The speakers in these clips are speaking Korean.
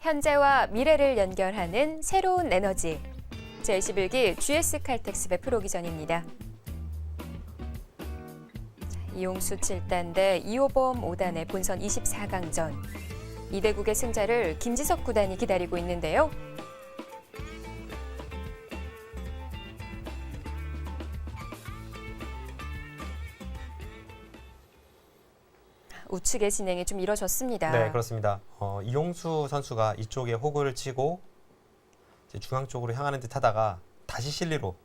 현재와 미래를 연결하는 새로운 에너지. 제11기 GS 칼텍스배 프로기전입니다. 이용수 7단 대 이호범 5단의 본선 24강전. 2대국의 승자를 김지석 구단이 기다리고 있는데요. 우측의 진행이 좀 이뤄졌습니다. 네, 그렇습니다. 이용수 선수가 이쪽에 호구를 치고 이제 중앙 쪽으로 향하는 듯 하다가 다시 실리로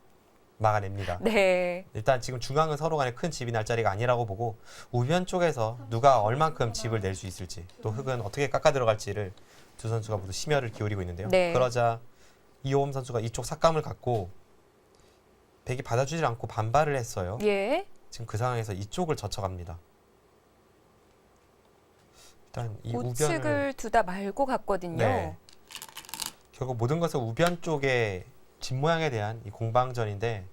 막아냅니다. 네. 일단 지금 중앙은 서로 간에 큰 집이 날 자리가 아니라고 보고 우변 쪽에서 누가 얼만큼 집을 낼 수 있을지 또 흙은 어떻게 깎아 들어갈지를 두 선수가 모두 심혈을 기울이고 있는데요. 네. 그러자 이호범 선수가 이쪽 삭감을 갖고 백이 받아주질 않고 반발을 했어요. 예. 지금 그 상황에서 이쪽을 젖혀갑니다. 일단 이 우측을 우변을 두다 말고 갔거든요. 네. 결국 모든 것은 우변 쪽의 집 모양에 대한 이 공방전인데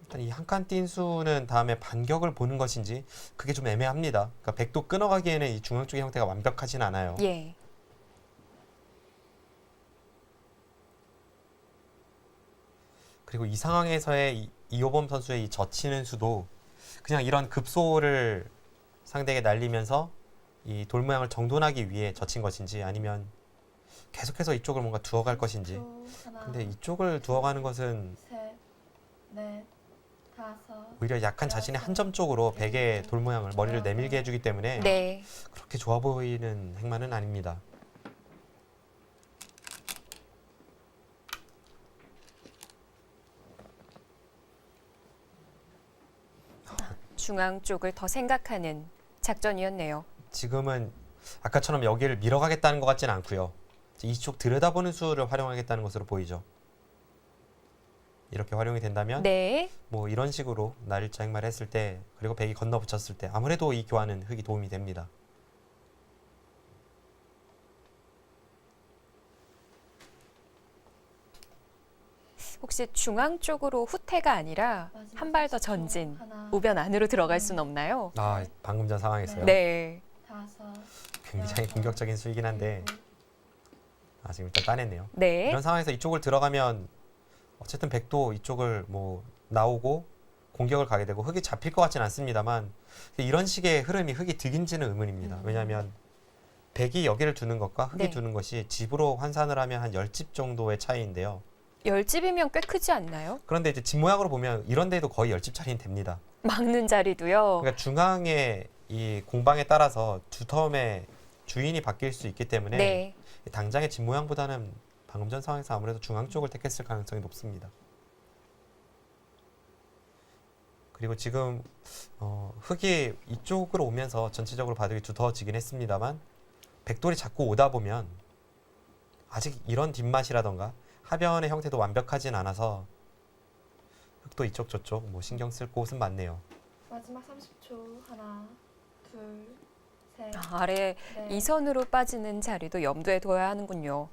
일단 이 한 칸 뛴 수는 다음에 반격을 보는 것인지 그게 좀 애매합니다. 그러니까 백도 끊어가기에는 이 중앙 쪽의 형태가 완벽하진 않아요. 예. 그리고 이 상황에서의 이호범 선수의 이 젖히는 수도 그냥 이런 급소를 상대에게 날리면서 이 돌 모양을 정돈하기 위해 젖힌 것인지 아니면 계속해서 이쪽을 뭔가 두어갈 것인지. 근데 이쪽을 두어가는 것은 셋, 넷, 다섯. 오히려 약한 자신의 한 점 쪽으로 백의 돌 모양을 머리를 내밀게 해주기 때문에 네. 그렇게 좋아 보이는 행만은 아닙니다. 중앙 쪽을 더 생각하는 작전이었네요. 지금은 아까처럼 여기를 밀어가겠다는 것 같지는 않고요. 이쪽 들여다보는 수를 활용하겠다는 것으로 보이죠. 이렇게 활용이 된다면 네. 뭐 이런 식으로 날일자 행마를 했을 때 그리고 백이 건너붙였을 때 아무래도 이 교환은 흙이 도움이 됩니다. 혹시 중앙 쪽으로 후퇴가 아니라 한 발 더 전진, 하나, 우변 안으로 들어갈 수는 없나요? 아, 방금 전 상황에서요. 네. 다섯. 굉장히 공격적인 수이긴 한데 지금 일단 따냈네요. 네. 이런 상황에서 이쪽을 들어가면 어쨌든 백도 이쪽을 뭐 나오고 공격을 가게 되고 흙이 잡힐 것 같지는 않습니다만 이런 식의 흐름이 흙이 득인지는 의문입니다. 왜냐하면 백이 여기를 두는 것과 흙이 네. 두는 것이 집으로 환산을 하면 한 10집 정도의 차이인데요. 10집이면 꽤 크지 않나요? 그런데 이제 집 모양으로 보면 이런 데도 거의 10집짜리는 됩니다. 막는 자리도요. 그러니까 중앙의 이 공방에 따라서 두 텀의 주인이 바뀔 수 있기 때문에 네. 당장의 집 모양보다는 방금 전 상황에서 아무래도 중앙 쪽을 택했을 가능성이 높습니다. 그리고 지금 흙이 이쪽으로 오면서 전체적으로 바둑이 두터워지긴 했습니다만 백돌이 자꾸 오다 보면 아직 이런 뒷맛이라던가 하변의 형태도 완벽하진 않아서 흙도 이쪽 저쪽 뭐 신경 쓸 곳은 많네요. 마지막 30초. 하나, 둘, 셋. 아래 넷. 이 선으로 빠지는 자리도 염두에 둬야 하는군요.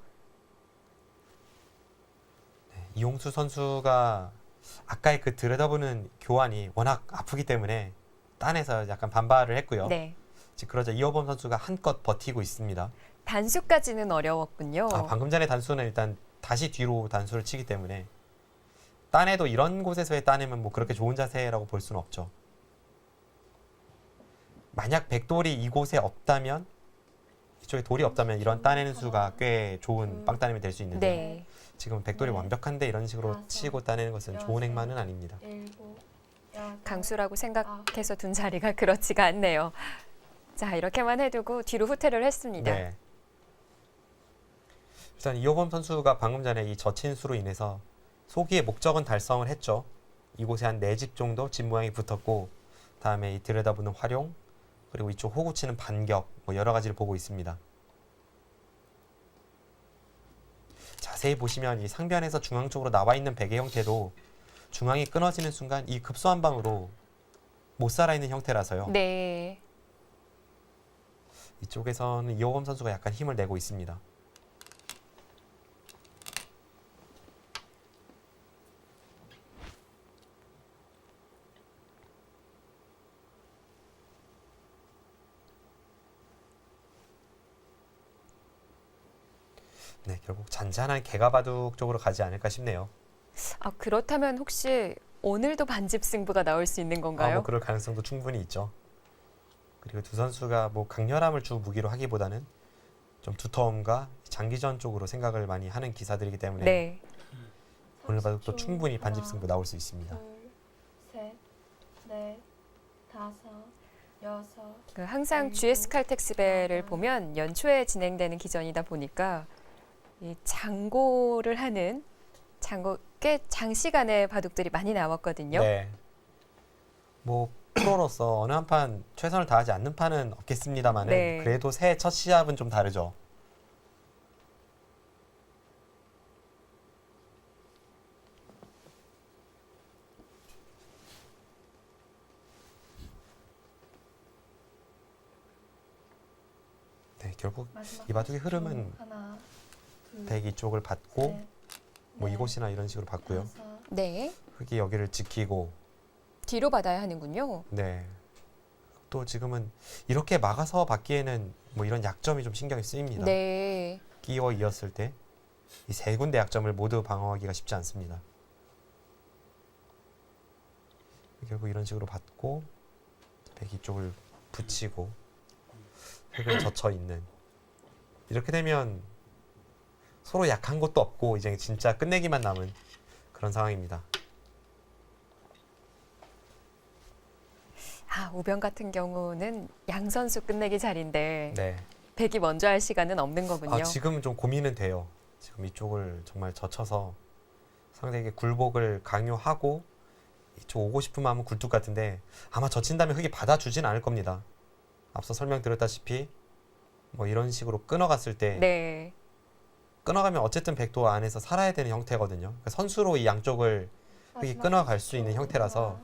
이용수 선수가 아까의 그 들여다보는 교환이 워낙 아프기 때문에 딴에서 약간 반발을 했고요. 네. 지금 그러자 이호범 선수가 한껏 버티고 있습니다. 단수까지는 어려웠군요. 방금 전에 단수는 일단 다시 뒤로 단수를 치기 때문에 딴에도 이런 곳에서의 따내면 뭐 그렇게 좋은 자세라고 볼 수는 없죠. 만약 백돌이 이곳에 없다면 이쪽에 돌이 없다면 이런 따내는 수가 꽤 좋은 빵 따냄이 될 수 있는데 네. 지금 백돌이 네. 완벽한데 이런 식으로 다섯, 치고 따내는 것은 좋은 여섯, 행만은 아닙니다. 일곱, 여덟. 강수라고 생각해서 둔 자리가 그렇지가 않네요. 자, 이렇게만 해두고 뒤로 후퇴를 했습니다. 네. 일단 이호범 선수가 방금 전에 이 젖힌 수로 인해서 소기의 목적은 달성을 했죠. 이곳에 한 4집 정도 집 모양이 붙었고 다음에 이 들여다보는 활용 그리고 이쪽 호구 치는 반격 뭐 여러 가지를 보고 있습니다. 자세히 보시면 이 상변에서 중앙 쪽으로 나와 있는 백의 형태도 중앙이 끊어지는 순간 이 급소 한 방으로 못 살아있는 형태라서요. 네. 이쪽에서는 이호범 선수가 약간 힘을 내고 있습니다. 네, 결국 잔잔한 개가바둑 쪽으로 가지 않을까 싶네요. 아, 그렇다면 혹시 오늘도 반집 승부가 나올 수 있는 건가요? 뭐 그럴 가능성도 충분히 있죠. 그리고 두 선수가 뭐 강렬함을 주 무기로 하기보다는 좀 두터움과 장기전 쪽으로 생각을 많이 하는 기사들이기 때문에 네. 오늘 바둑도 30초. 충분히 반집 하나, 승부 나올 수 있습니다. 둘, 셋, 넷, 다섯, 여섯. 항상 GS 칼텍스배를 보면 연초에 진행되는 기전이다 보니까 이 장고를 하는 장고 꽤 장시간의 바둑들이 많이 나왔거든요. 네. 뭐 프로로서 어느 한 판 최선을 다하지 않는 판은 없겠습니다만은 네. 그래도 새해 첫 시합은 좀 다르죠. 네, 결국 마지막 이 바둑의 30초. 흐름은 하나, 둘, 백이 쪽을 받고 셋, 뭐 넷, 이곳이나 이런 식으로 받고요. 다섯, 네. 흑이 여기를 지키고 뒤로 받아야 하는군요. 네. 또 지금은 이렇게 막아서 받기에는 뭐 이런 약점이 좀 신경이 쓰입니다. 네. 끼워 이었을 때 이 세 군데 약점을 모두 방어하기가 쉽지 않습니다. 결국 이런 식으로 받고 백이 쪽을 붙이고 흑은 젖혀 있는 이렇게 되면 서로 약한 것도 없고 이제 진짜 끝내기만 남은 그런 상황입니다. 아, 우병 같은 경우는 양 선수 끝내기 자리인데 네. 백이 먼저 할 시간은 없는 거군요. 지금 좀 고민은 돼요. 지금 이쪽을 정말 젖혀서 상대에게 굴복을 강요하고 이쪽 오고 싶은 마음은 굴뚝 같은데 아마 젖힌다면 흑이 받아주진 않을 겁니다. 앞서 설명드렸다시피 뭐 이런 식으로 끊어갔을 때 네. 끊어가면 어쨌든 백도 안에서 살아야 되는 형태거든요. 그러니까 선수로 이 양쪽을 흑이 마지막 끊어갈 수 30초. 있는 형태라서 하나,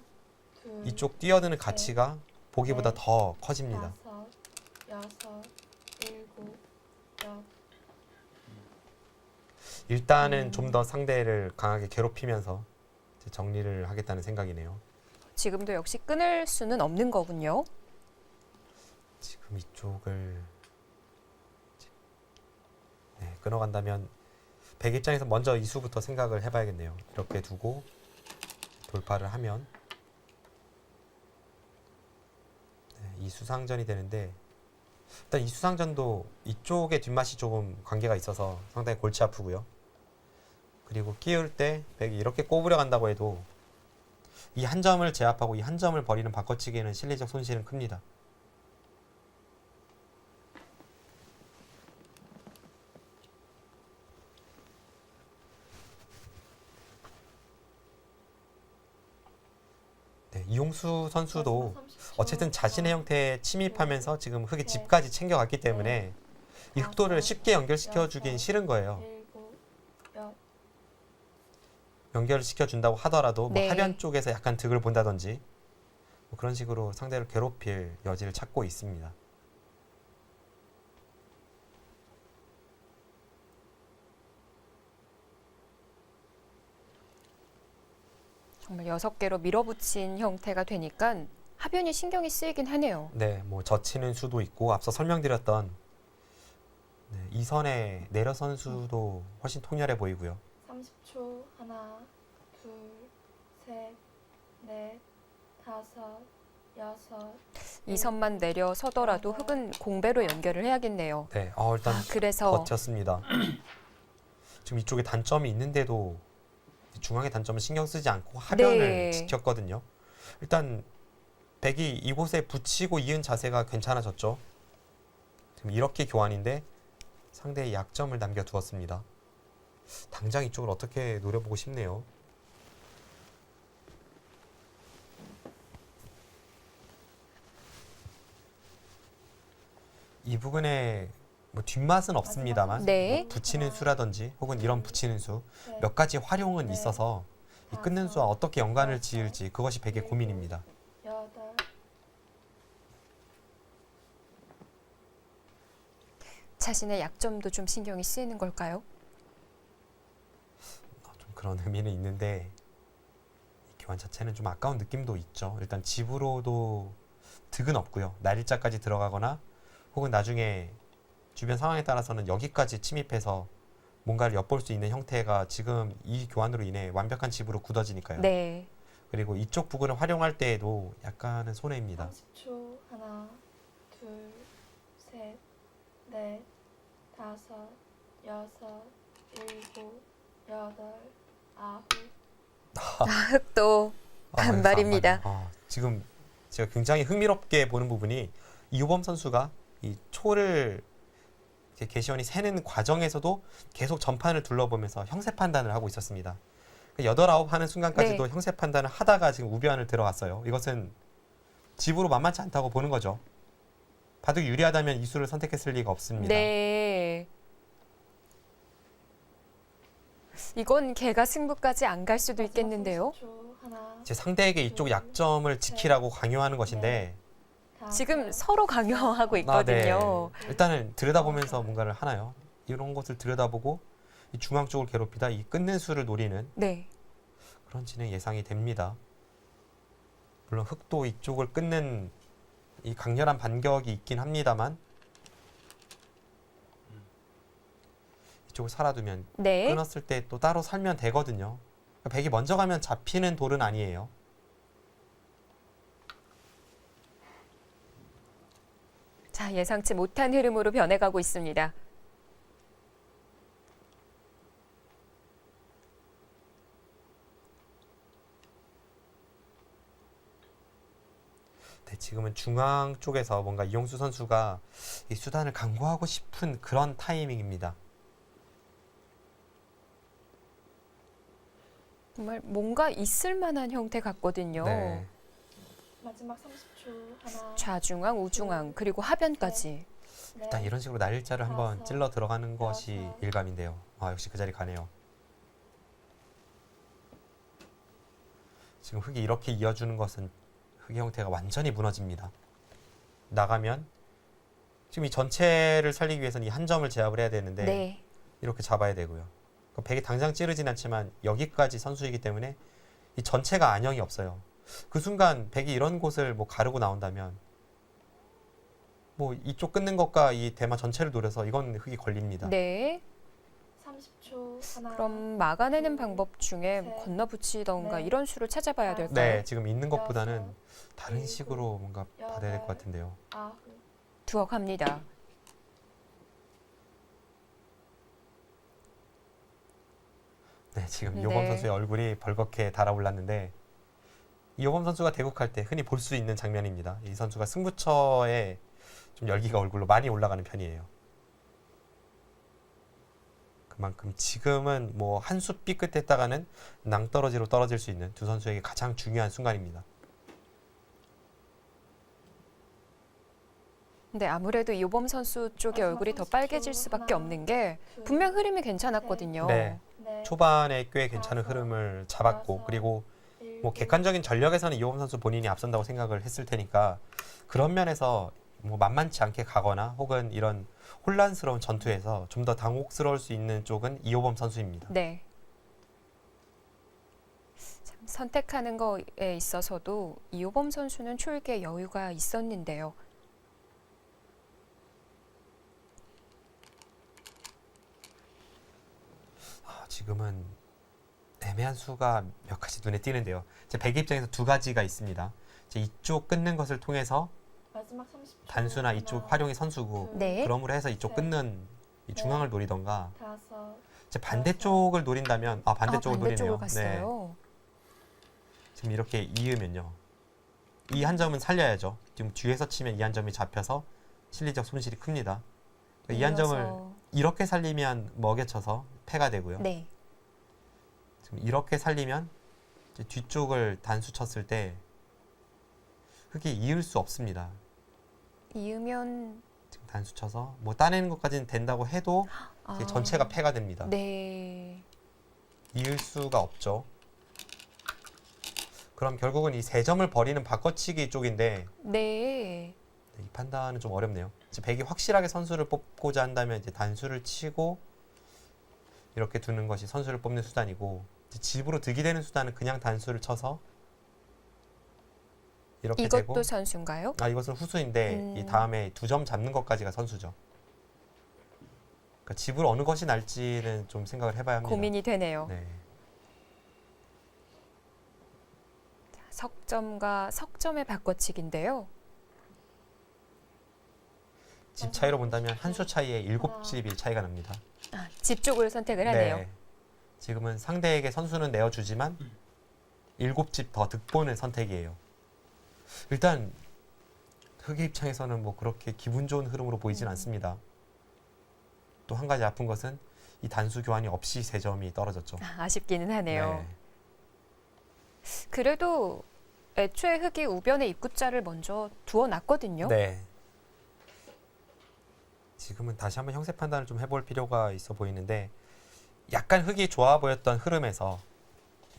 둘, 이쪽 뛰어드는 가치가 보기보다 네. 더 커집니다. 다섯, 여섯, 일곱, 여덟. 일단은 좀 더 상대를 강하게 괴롭히면서 이제 정리를 하겠다는 생각이네요. 지금도 역시 끊을 수는 없는 거군요. 지금 이쪽을 끊어간다면 백 입장에서 먼저 이수부터 생각을 해봐야겠네요. 이렇게 두고 돌파를 하면 이수상전이 되는데 일단 이수상전도 이쪽의 뒷맛이 조금 관계가 있어서 상당히 골치 아프고요. 그리고 끼울 때 백이 이렇게 꼬부려 간다고 해도 이 한 점을 제압하고 이 한 점을 버리는 바꿔치기에는 실리적 손실은 큽니다. 네, 이용수 선수도 마지막 30초. 어쨌든 자신의 하나, 형태에 침입하면서 지금 흑이 네. 집까지 챙겨갔기 때문에 이 흑도를 쉽게 연결시켜 주긴 싫은 거예요. 일곱, 여. 연결을 시켜준다고 하더라도 뭐 네. 하변 쪽에서 약간 득을 본다든지 뭐 그런 식으로 상대를 괴롭힐 여지를 찾고 있습니다. 정말 6개로 밀어붙인 형태가 되니까 하변이 신경이 쓰이긴 하네요. 네, 뭐 젖히는 수도 있고 앞서 설명드렸던 이 선에 내려선 수도 훨씬 통렬해 보이고요. 30초. 하나, 둘, 셋, 넷, 다섯, 여섯. 이 선만 내려서더라도 흑은 공배로 연결을 해야겠네요. 네, 일단 그래서 버텼습니다. 지금 이쪽에 단점이 있는데도 중앙의 단점을 신경 쓰지 않고 하변을 네. 지켰거든요. 일단 백이 이곳에 붙이고 이은 자세가 괜찮아졌죠. 지금 이렇게 교환인데 상대의 약점을 남겨두었습니다. 당장 이쪽을 어떻게 노려보고 싶네요. 이 부분에 뭐 뒷맛은 없습니다만 네. 뭐 붙이는 수라든지 혹은 이런 붙이는 수 셋, 몇 가지 활용은 네. 있어서 이 끊는 수와 어떻게 연관을 지을지 그것이 백의 고민입니다. 여덟. 자신의 약점도 좀 신경이 쓰이는 걸까요? 좀 그런 의미는 있는데 이 교환 자체는 좀 아까운 느낌도 있죠. 일단 집으로도 득은 없고요. 날일자까지 들어가거나 혹은 나중에 주변 상황에 따라서는 여기까지 침입해서 뭔가를 엿볼 수 있는 형태가 지금 이 교환으로 인해 완벽한 집으로 굳어지니까요. 네. 그리고 이쪽 부분을 활용할 때에도 약간은 손해입니다. 30초. 하나, 둘, 셋, 넷, 다섯, 여섯, 일곱, 여덟, 아홉. 또 아, 반발입니다. 여기서 안 맞네. 지금 제가 굉장히 흥미롭게 보는 부분이 이호범 선수가 이 초를 이렇게 개시원이 세는 과정에서도 계속 전판을 둘러보면서 형세 판단을 하고 있었습니다. 8, 9 하는 순간까지도 네. 형세 판단을 하다가 지금 우변을 들어갔어요. 이것은 집으로 만만치 않다고 보는 거죠. 바둑이 유리하다면 이 수를 선택했을 리가 없습니다. 네. 이건 개가 승부까지 안 갈 수도 있겠는데요. 30초. 하나, 제 상대에게 이쪽 약점을 지키라고 강요하는 것인데 다섯, 지금 서로 강요하고 네. 있거든요. 일단은 들여다보면서 뭔가를 하나요? 이런 것을 들여다보고 이 중앙 쪽을 괴롭히다 이 끊는 수를 노리는 네. 그런 진행 예상이 됩니다. 물론 흑도 이쪽을 끊는 이 강렬한 반격이 있긴 합니다만 이쪽을 살아두면 네. 끊었을 때 또 따로 살면 되거든요. 그러니까 백이 먼저 가면 잡히는 돌은 아니에요. 자, 예상치 못한 흐름으로 변해가고 있습니다. 네, 지금은 중앙 쪽에서 뭔가 이용수 선수가 이 수단을 강구하고 싶은 그런 타이밍입니다. 정말 뭔가 있을 만한 형태 같거든요. 네. 마지막 30초. 하나, 좌중앙, 우중앙, 그리고 하변까지. 넷, 일단 이런 식으로 날일자를 한번 다섯, 찔러 들어가는 것이 여섯. 일감인데요. 아, 역시 그 자리 가네요. 지금 흙이 이렇게 이어주는 것은 흙의 형태가 완전히 무너집니다. 나가면 지금 이 전체를 살리기 위해서는 이 한 점을 제압을 해야 되는데 네. 이렇게 잡아야 되고요. 그러니까 백이 당장 찌르진 않지만 여기까지 선수이기 때문에 이 전체가 안형이 없어요. 그 순간 백이 이런 곳을 뭐 가르고 나온다면 뭐 이쪽 끊는 것과 이 대마 전체를 노려서 이건 흙이 걸립니다. 네. 30초. 하나, 그럼 막아내는 둘, 방법 중에 셋, 건너붙이던가 넷, 이런 수를 찾아봐야 다섯. 될까요? 네, 지금 있는 것보다는 여섯, 다른 일곱, 식으로 뭔가 받아야 될 것 여덟. 같은데요. 아홉. 두어 갑니다. 네, 지금 네. 이호범 선수의 얼굴이 벌겋게 달아올랐는데 이호범 선수가 대국할 때 흔히 볼 수 있는 장면입니다. 이 선수가 승부처에 좀 열기가 얼굴로 많이 올라가는 편이에요. 그만큼 지금은 뭐 한 수 삐끗했다가는 낭떠러지로 떨어질 수 있는 두 선수에게 가장 중요한 순간입니다. 근데 아무래도 이호범 선수 쪽의 마지막 얼굴이 더 30초. 빨개질 수밖에 하나, 없는 게 둘, 분명 흐름이 괜찮았거든요. 네. 넷, 초반에 꽤 괜찮은 다섯, 흐름을 잡았고 여섯, 그리고 일곱, 뭐 객관적인 전력에서는 이호범 선수 본인이 앞선다고 생각을 했을 테니까 그런 면에서 뭐 만만치 않게 가거나 혹은 이런 혼란스러운 전투에서 좀 더 당혹스러울 수 있는 쪽은 이호범 선수입니다. 네. 참, 선택하는 거에 있어서도 이호범 선수는 초유의 여유가 있었는데요. 지금은 애매한 수가 몇 가지 눈에 띄는데요. 제 백 입장에서 두 가지가 있습니다. 이제 이쪽 끊는 것을 통해서 마지막 30초. 단수나 이쪽 하나, 활용이 선수고 둘, 네. 그러므로 해서 이쪽 끊는 이 중앙을 노리던가 다섯. 이제 반대쪽을 노린다면 반대쪽을 반대쪽을 노리네요. 갔어요. 지금 이렇게 이으면요. 이 한 점은 살려야죠. 지금 뒤에서 치면 이 한 점이 잡혀서 실리적 손실이 큽니다. 이 한 점을 이어서. 이렇게 살리면 먹여쳐서 패가 되고요. 네. 지금 이렇게 살리면 이제 뒤쪽을 단수 쳤을 때 흙이 이을 수 없습니다. 이으면 지금 단수 쳐서 뭐 따내는 것까지는 된다고 해도 이제 전체가 패가 됩니다. 네. 이을 수가 없죠. 그럼 결국은 이 세 점을 버리는 바꿔치기 쪽인데 네. 이 판단은 좀 어렵네요. 이제 백이 확실하게 선수를 뽑고자 한다면 이제 단수를 치고 이렇게 두는 것이 선수를 뽑는 수단이고 이제 집으로 득이 되는 수단은 그냥 단수를 쳐서 이렇게 이것도 되고 선수인가요? 이것은 후수인데 이 다음에 두 점 잡는 것까지가 선수죠. 그러니까 집을 어느 것이 날지는 좀 생각을 해봐야 합니다. 고민이 되네요. 네. 석점과 석점의 바꿔치기인데요. 집 차이로 본다면 한 수 차이에 7집이 차이가 납니다. 집 쪽을 선택을 하네요. 지금은 상대에게 선수는 내어주지만 7집 더 득보는 선택이에요. 일단 흑의 입장에서는 뭐 그렇게 기분 좋은 흐름으로 보이진 않습니다. 또 한 가지 아픈 것은 이 단수 교환이 없이 3점이 떨어졌죠. 아쉽기는 하네요. 네. 그래도 애초에 흑이 우변의 입구자를 먼저 두어놨거든요. 네. 지금은 다시 한번 형세 판단을 좀 해볼 필요가 있어 보이는데 약간 흑이 좋아 보였던 흐름에서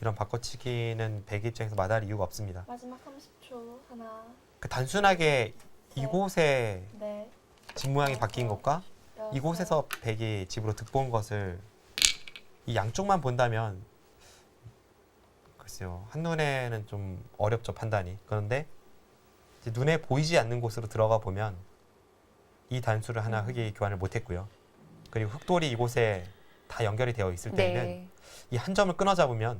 이런 바꿔치기는 백의 입장에서 마다할 이유가 없습니다. 마지막 30초. 하나, 그 단순하게 이곳에 넷, 집 모양이 바뀐 것과 여섯, 이곳에서 백이 집으로 득본 것을 이 양쪽만 본다면 글쎄요, 한눈에는 좀 어렵죠, 판단이. 그런데 이제 눈에 보이지 않는 곳으로 들어가 보면 이 단수를 하나 흑이 교환을 못했고요. 그리고 흑돌이 이곳에 다 연결이 되어 있을 때에는 네. 이 한 점을 끊어 잡으면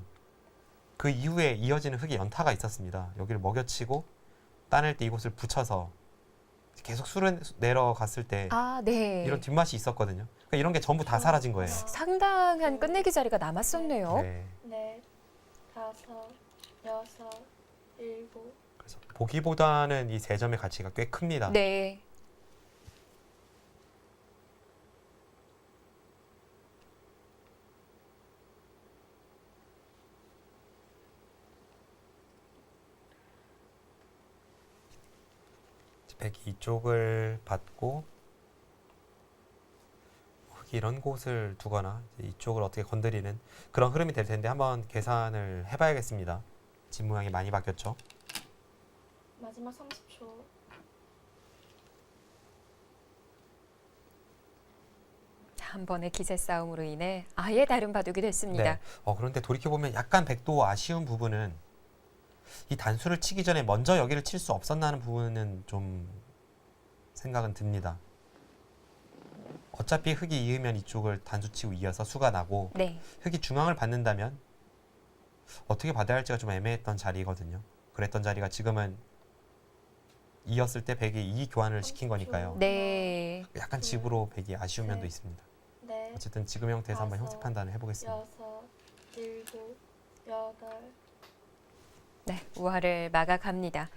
그 이후에 이어지는 흑의 연타가 있었습니다. 여기를 먹여치고 따낼 때 이곳을 붙여서 계속 수를 내려갔을 때 네. 이런 뒷맛이 있었거든요. 그러니까 이런 게 전부 다 사라진 거예요. 상당한 끝내기 자리가 남았었네요. 네. 넷, 다섯, 여섯, 일곱. 그래서 보기보다는 이 3점의 가치가 꽤 큽니다. 네. 백이 이쪽을 받고 흑이 이런 곳을 두거나 이제 이쪽을 어떻게 건드리는 그런 흐름이 될 텐데 한번 계산을 해봐야겠습니다. 집 모양이 많이 바뀌었죠. 마지막 30초. 한 번의 기세 싸움으로 인해 아예 다른 바둑이 됐습니다. 네. 그런데 돌이켜보면 약간 백도 아쉬운 부분은 이 단수를 치기 전에 먼저 여기를 칠 수 없었나 하는 부분은 좀 생각은 듭니다. 어차피 흑이 이으면 이쪽을 단수 치고 이어서 수가 나고 네. 흑이 중앙을 받는다면 어떻게 받아야 할지가 좀 애매했던 자리거든요. 그랬던 자리가 지금은 이었을 때 백이 이 교환을 시킨 거니까요. 네. 약간 집으로 백이 아쉬운 면도 있습니다. 넷, 어쨌든 지금 형태에서 한번 형태 판단을 해보겠습니다. 여섯, 일곱, 여덟. 네. 우화를 막아갑니다.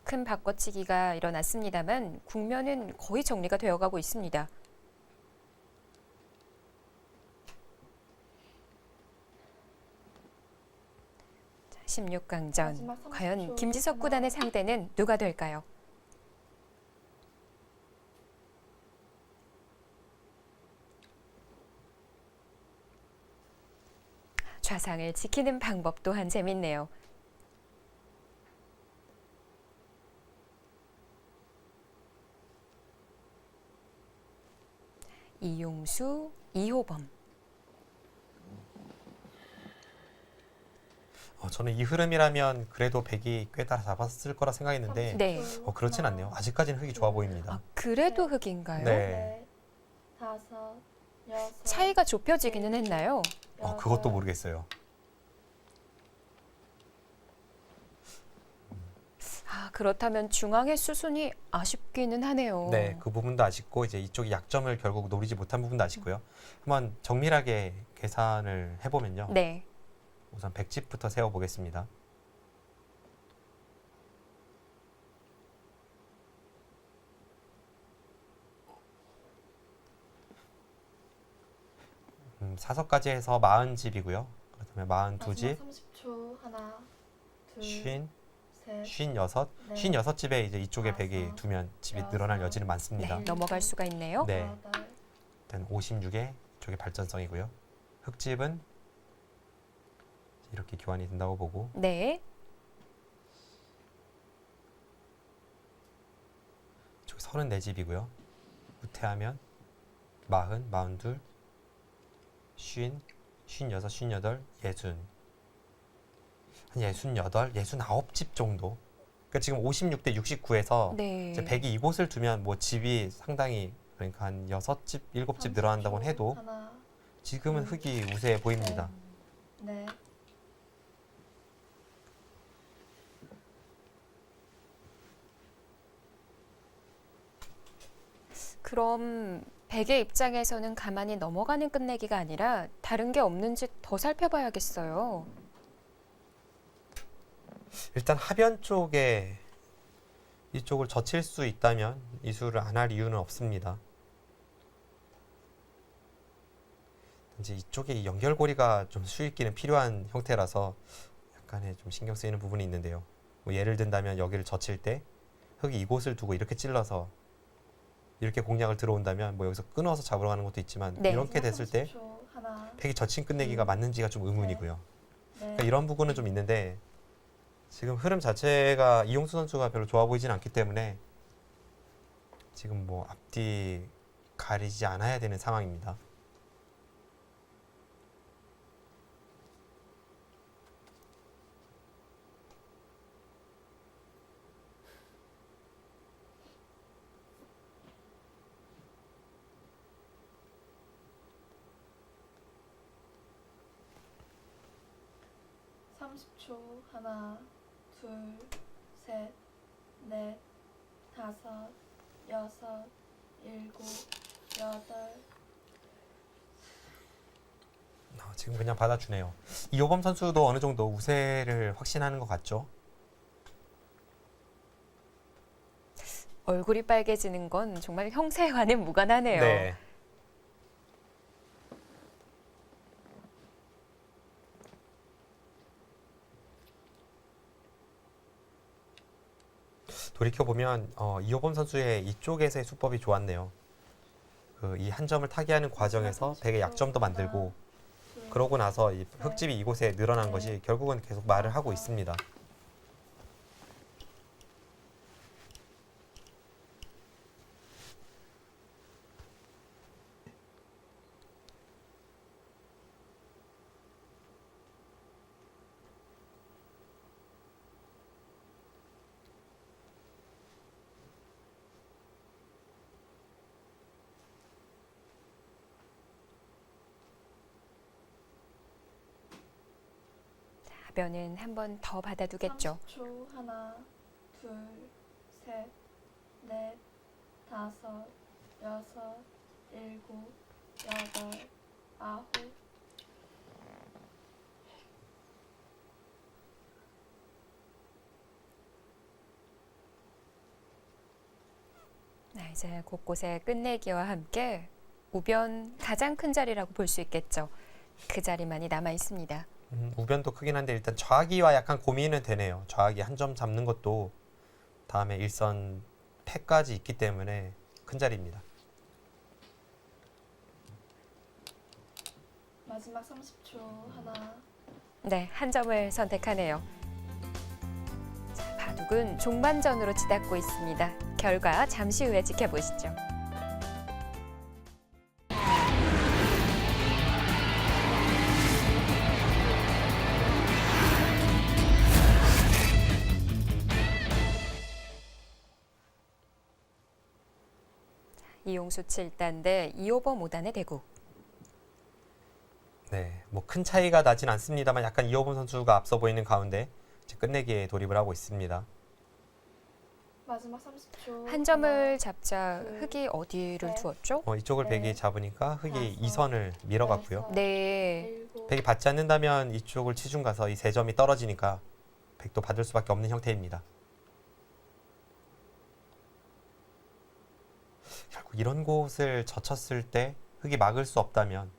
큰 바꿔치기가 일어났습니다만 국면은 거의 정리가 되어가고 있습니다. 자, 16강전. 마지막 30초. 과연 김지석 하나, 구단의 상대는 누가 될까요? 좌상을 지키는 방법 또한 재밌네요. 이용수, 이호범. 저는 이 흐름이라면 그래도 백이 꽤 따라잡았을 거라 생각했는데 네. 그렇진 않네요. 아직까지는 흑이 좋아 보입니다. 그래도 흑인가요? 네. 넷, 다섯, 여섯. 차이가 좁혀지기는 했나요? 그것도 여덟. 모르겠어요. 그렇다면 중앙의 수순이 아쉽기는 하네요. 네, 그 부분도 아쉽고 이제 이쪽이 약점을 결국 노리지 못한 부분도 아쉽고요. 한번 정밀하게 계산을 해보면요. 네. 우선 백집부터 세워보겠습니다. 사서까지 해서 40집이고요. 그렇다면 42집, 마지막 30초. 하나, 둘, 쉰, 셋, 56, 넷, 56집에 이제 이쪽에 백이 다섯, 두면 집이 여섯, 늘어날 여지는 많습니다. 네, 넘어갈 수가 있네요. 네. 여덟. 일단 56에 이쪽에 발전성이고요. 흑집은 이렇게 교환이 된다고 보고 네. 이쪽에 34집이고요. 후퇴하면 40, 42, 50, 56, 58, 60. 한 68, 69집 정도. 그러니까 지금 56대 69에서 네. 이제 100이 이곳을 두면 뭐 집이 상당히 그러니까 한 6집, 7집 늘어난다고 해도 하나, 지금은 흙이 우세해 보입니다. 넷, 그럼 백의 입장에서는 가만히 넘어가는 끝내기가 아니라 다른 게 없는지 더 살펴봐야겠어요. 일단 하변 쪽에 이쪽을 젖힐 수 있다면 이수를 안 할 이유는 없습니다. 이제 이쪽에 연결고리가 좀 수익기는 필요한 형태라서 약간의 좀 신경 쓰이는 부분이 있는데요. 뭐 예를 든다면 여기를 젖힐 때 흙이 이곳을 두고 이렇게 찔러서 이렇게 공략을 들어온다면 뭐 여기서 끊어서 잡으러 가는 것도 있지만 네. 이렇게 됐을 때 30초. 하나, 팩이 젖힌 끝내기가 맞는지가 좀 의문이고요. 넷, 그러니까 이런 부분은 좀 있는데 지금 흐름 자체가 이용수 선수가 별로 좋아 보이진 않기 때문에 지금 뭐 앞뒤 가리지 않아야 되는 상황입니다. 삼십 초. 하나, 둘, 셋, 넷, 다섯, 여섯, 일곱, 여덟. 지금 그냥 받아주네요. 이호범 선수도 어느 정도 우세를 확신하는 것 같죠? 얼굴이 빨개지는 건 정말 형세와는 무관하네요. 네. 돌이켜 보면 이호범 선수의 이쪽에서의 수법이 좋았네요. 그 이 한 점을 타개하는 과정에서 백의 약점도 만들고 둘, 그러고 나서 이 흙집이 이곳에 늘어난 것이 결국은 계속 말을 하고 있습니다. 하변은 한 번 더 받아두겠죠. 30초. 하나, 둘, 셋, 넷, 다섯, 여섯, 일곱, 여덟, 아홉. 이제 곳곳에 끝내기와 함께 우변 가장 큰 자리라고 볼 수 있겠죠. 그 자리만이 남아 있습니다. 우변도 크긴 한데 일단 좌기와 약간 고민은 되네요. 좌기 한 점 잡는 것도 다음에 일선 패까지 있기 때문에 큰 자리입니다. 마지막 30초. 하나, 네, 한 점을 선택하네요. 자, 바둑은 종반전으로 치닫고 있습니다. 결과 잠시 후에 지켜보시죠. 이용수 7단 대 이호범 5단의 대구. 네, 뭐 큰 차이가 나진 않습니다만 약간 이호범 선수가 앞서 보이는 가운데 이제 끝내기에 돌입을 하고 있습니다. 마지막 30초. 한 점을 잡자 둘, 흙이 어디를 셋. 두었죠? 이쪽을 네. 백이 잡으니까 흙이 다섯, 2선을 밀어갔고요. 여섯, 네. 일곱, 백이 받지 않는다면 이쪽을 치중 가서 이 세 점이 떨어지니까 백도 받을 수밖에 없는 형태입니다. 결국 이런 곳을 젖혔을 때 흙이 막을 수 없다면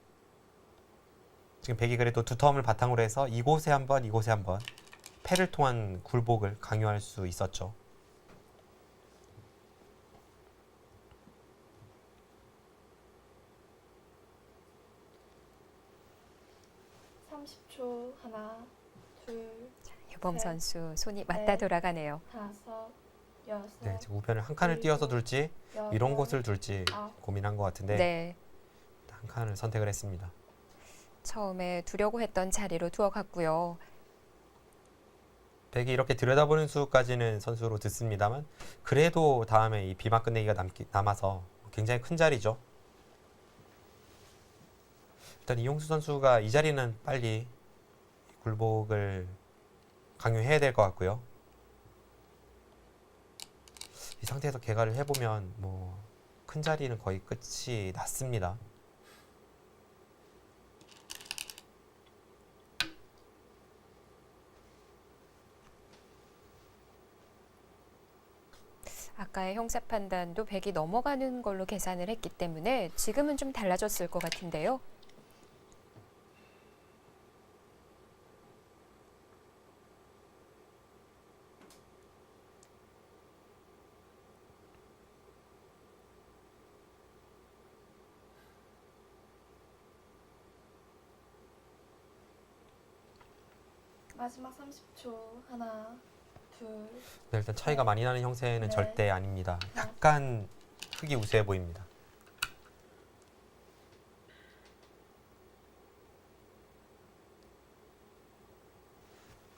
지금 백이 그래도 두터움을 바탕으로 해서 이곳에 한번 이곳에 한번 패를 통한 굴복을 강요할 수 있었죠. 하나, 둘, 유범 네. 선수 손이 맞다 돌아가네요. 다섯, 여섯, 네, 지금 우변을 한 칸을 띄어서 둘지 여덟, 이런 곳을 둘지 아홉. 고민한 것 같은데 네. 한 칸을 선택을 했습니다. 처음에 두려고 했던 자리로 두어갔고요. 백이 이렇게 들여다보는 수까지는 선수로 듣습니다만 그래도 다음에 이 비마 끝내기가 남아서 굉장히 큰 자리죠. 일단 이용수 선수가 이 자리는 빨리 굴복을 강요해야 될 것 같고요. 이 상태에서 개가를 해보면 뭐 큰 자리는 거의 끝이 났습니다. 아까의 형사 판단도 100이 넘어가는 걸로 계산을 했기 때문에 지금은 좀 달라졌을 것 같은데요. 마지막 30초. 하나, 둘, 네, 일단 차이가 많이 나는 형세는 네. 절대 아닙니다. 약간 흙이 우세해 보입니다.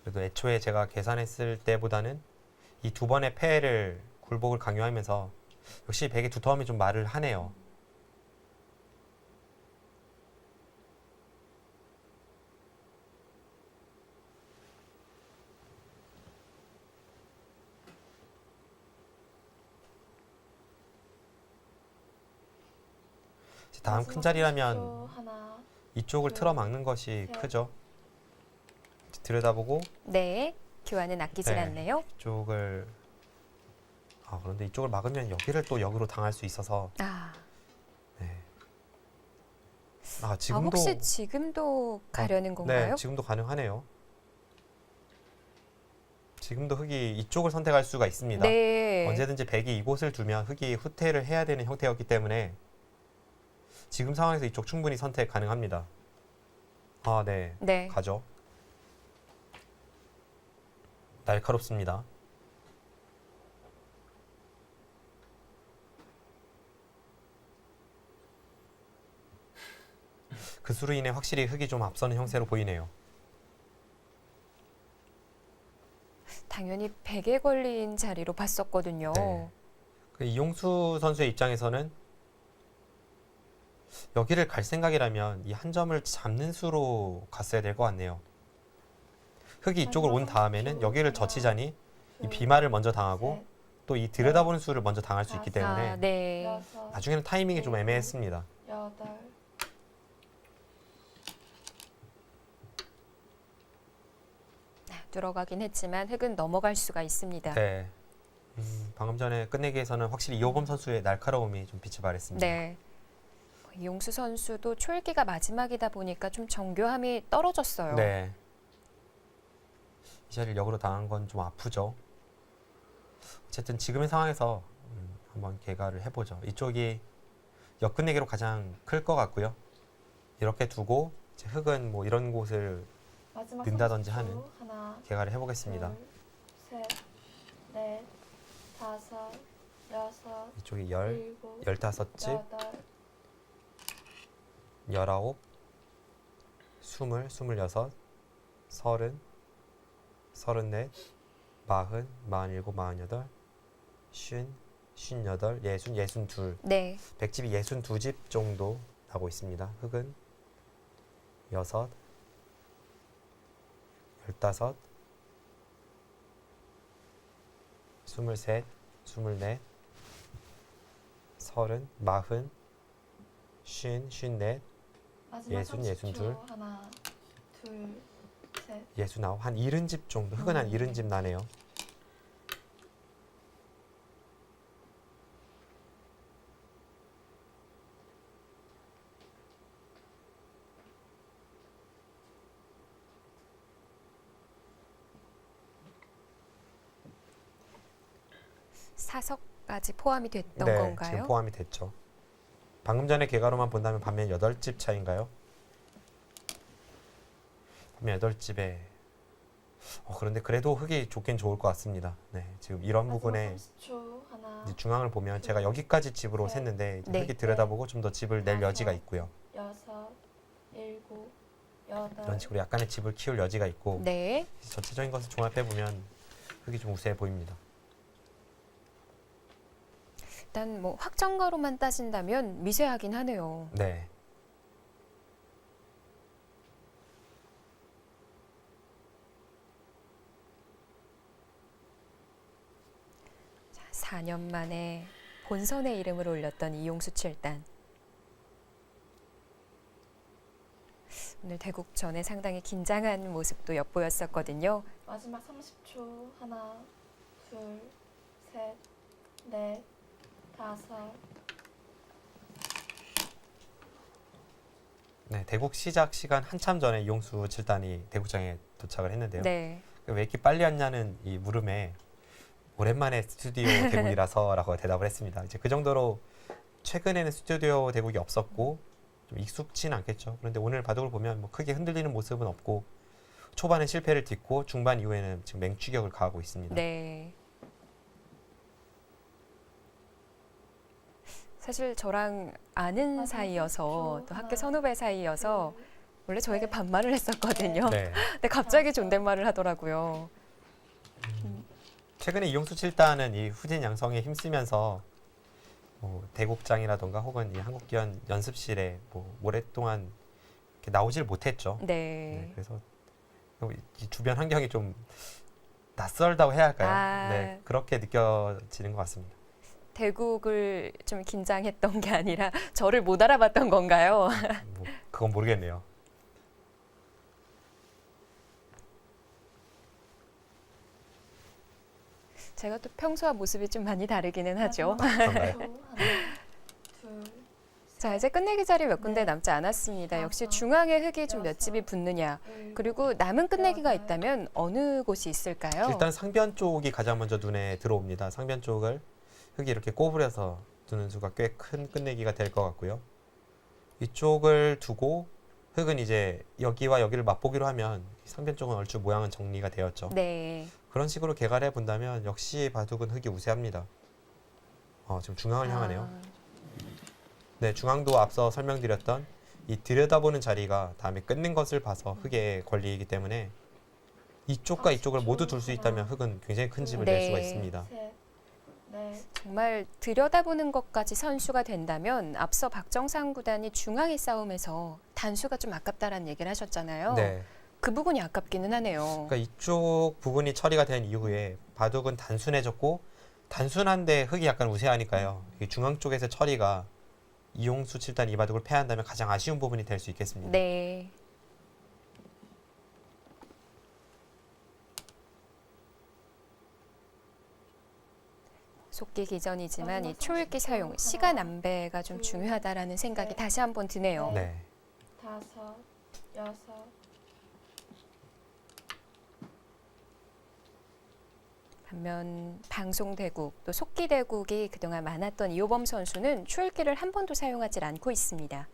그래도 애초에 제가 계산했을 때보다는 이 두 번의 패를 굴복을 강요하면서 역시 백의 두터움이 좀 말을 하네요. 다음 큰 마지막 자리라면 30초. 하나, 이쪽을 둘, 틀어막는 것이 셋. 크죠. 들여다보고 네, 교환은 아끼질 네. 않네요. 이쪽을 그런데 이쪽을 막으면 여기를 또 역으로 당할 수 있어서 아, 네. 아, 지금도 혹시 지금도 가려는 건가요? 네, 지금도 가능하네요. 지금도 흙이 이쪽을 선택할 수가 있습니다. 네. 언제든지 백이 이곳을 두면 흙이 후퇴를 해야 되는 형태였기 때문에 지금 상황에서 이쪽 충분히 선택 가능합니다. 네. 네. 가죠. 날카롭습니다. 그 수로 인해 확실히 흙이 좀 앞서는 형세로 보이네요. 당연히 100에 걸린 자리로 봤었거든요. 네. 그 이용수 선수의 입장에서는 여기를 갈 생각이라면 이 한 점을 잡는 수로 갔어야 될 것 같네요. 흙이 이쪽을 온 다음에는 여기를 젖히자니 이 둘, 비마를 먼저 당하고 셋, 또 이 들여다보는 수를 먼저 당할 수 있기 때문에 아, 네. 여섯, 나중에는 타이밍이 좀 애매했습니다. 여덟. 들어가긴 했지만 흙은 넘어갈 수가 있습니다. 네. 방금 전에 끝내기에서는 확실히 이호범 선수의 날카로움이 좀 빛을 발했습니다. 네. 이용수 선수도 초읽기가 마지막이다 보니까 좀 정교함이 떨어졌어요. 네. 이 자리를 역으로 당한 건 좀 아프죠. 어쨌든 지금의 상황에서 한번 개가를 해보죠. 이쪽이 역끝내기로 가장 클 것 같고요. 이렇게 두고 이제 흙은 뭐 이런 곳을 마지막 는다든지 30초. 하는 하나, 개가를 해보겠습니다. 둘, 셋, 넷, 다섯, 여섯, 이쪽이 일곱, 15집, 여덟, 19, 20, 26, 30, 34, 40, 47, 48, 50, 58, 60, 62. 네. 백집이 62집 정도 나고 있습니다. 흙은 6, 15, 23, 24, 30, 40, 40, 50, 54, 마지막 예순, 30초. 예순둘. 하나, 둘, 셋. 69, 한 70집 정도, 흙은 한 70집 나네요. 사석까지 포함이 됐던 네, 건가요? 지금 포함이 됐죠. 방금 전에 개가로만 본다면 반면 8집 차인가요? 반면 8집에 그런데 그래도 흙이 좋긴 좋을 것 같습니다. 네, 지금 이런 마지막 부분에 30초. 하나, 이제 중앙을 보면 제가 여기까지 집으로 네. 셌는데 이제 네. 흙이 들여다보고 좀 더 집을 낼 여지가 있고요. 여섯, 일곱, 이런 식으로 약간의 집을 키울 여지가 있고 네. 전체적인 것을 종합해 보면 흙이 좀 우세해 보입니다. 일단 뭐 확정가로만 따진다면 미세하긴 하네요. 네. 자, 4년 만에 본선의 이름을 올렸던 이용수 7단. 오늘 대국전에 상당히 긴장한 모습도 엿보였었거든요. 마지막 30초. 하나, 둘, 셋, 넷, 다섯. 네, 대국 시작 시간 한참 전에 이용수 7단이 대국장에 도착을 했는데요. 네. 왜 이렇게 빨리 왔냐는 이 물음에 오랜만에 스튜디오 대국이라서라고 대답을 했습니다. 이제 그 정도로 최근에는 스튜디오 대국이 없었고 좀 익숙치는 않겠죠. 그런데 오늘 바둑을 보면 뭐 크게 흔들리는 모습은 없고 초반에 실패를 딛고 중반 이후에는 지금 맹추격을 가하고 있습니다. 네. 사실 저랑 아는 마지막 사이여서 30초. 또 학교 하나, 선후배 사이여서 둘, 원래 저에게 네. 반말을 했었거든요. 네. 근데 갑자기 존댓말을 하더라고요. 최근에 이용수 7단은 이 후진 양성에 힘쓰면서 뭐 대국장이라던가 혹은 이 한국기원 연습실에 뭐 오랫동안 이렇게 나오질 못했죠. 네, 네. 그래서 이 주변 환경이 좀 낯설다고 해야 할까요? 아. 네, 그렇게 느껴지는 것 같습니다. 대국을 좀 긴장했던 게 아니라 저를 못 알아봤던 건가요? 뭐 그건 모르겠네요. 제가 또 평소와 모습이 좀 많이 다르기는 하죠. 마지막 그런가요? 30초. 하나, 둘, 자, 이제 끝내기 자리 몇 군데 네. 남지 않았습니다. 역시 다섯, 중앙에 흙이 좀 몇 여섯, 집이 붙느냐. 일곱, 그리고 남은 끝내기가 여덟. 있다면 어느 곳이 있을까요? 일단 상변 쪽이 가장 먼저 눈에 들어옵니다. 상변 쪽을 흙이 이렇게 꼬부려서 두는 수가 꽤 큰 끝내기가 될 것 같고요. 이쪽을 두고 흙은 이제 여기와 여기를 맛보기로 하면 상변 쪽은 얼추 모양은 정리가 되었죠. 네. 그런 식으로 개괄해 본다면 역시 바둑은 흙이 우세합니다. 지금 중앙을 향하네요. 아, 네, 중앙도 앞서 설명드렸던 이 들여다보는 자리가 다음에 끊는 것을 봐서 흙의 권리이기 때문에 이쪽과 이쪽을 모두 둘 수 있다면 흙은 굉장히 큰 집을 낼 수가 네. 있습니다. 셋, 넷, 정말 들여다보는 것까지 선수가 된다면 앞서 박정상 구단이 중앙의 싸움에서 단수가 좀 아깝다라는 얘기를 하셨잖아요. 네. 그 부분이 아깝기는 하네요. 그러니까 이쪽 부분이 처리가 된 이후에 바둑은 단순해졌고 단순한데 흙이 약간 우세하니까요. 이 중앙 쪽에서 처리가 이용수 7단 이 바둑을 패한다면 가장 아쉬운 부분이 될 수 있겠습니다. 네. 속기 기전이지만 이 초읽기 사용, 시간 안배가 좀 중요하다라는 생각이 다시 한번 드네요. 네. 다섯, 여섯, 반면 방송대국 또 속기대국이 그동안 많았던 이호범 선수는 초읽기를 한 번도 사용하지 않고 있습니다.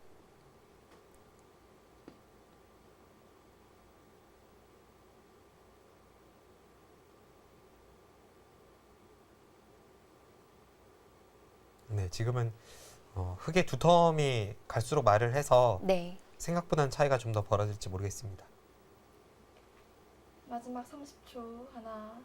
네, 지금은 흙의 두텀이 갈수록 말을 해서 네. 생각보다는 차이가 좀 더 벌어질지 모르겠습니다. 마지막 30초. 하나,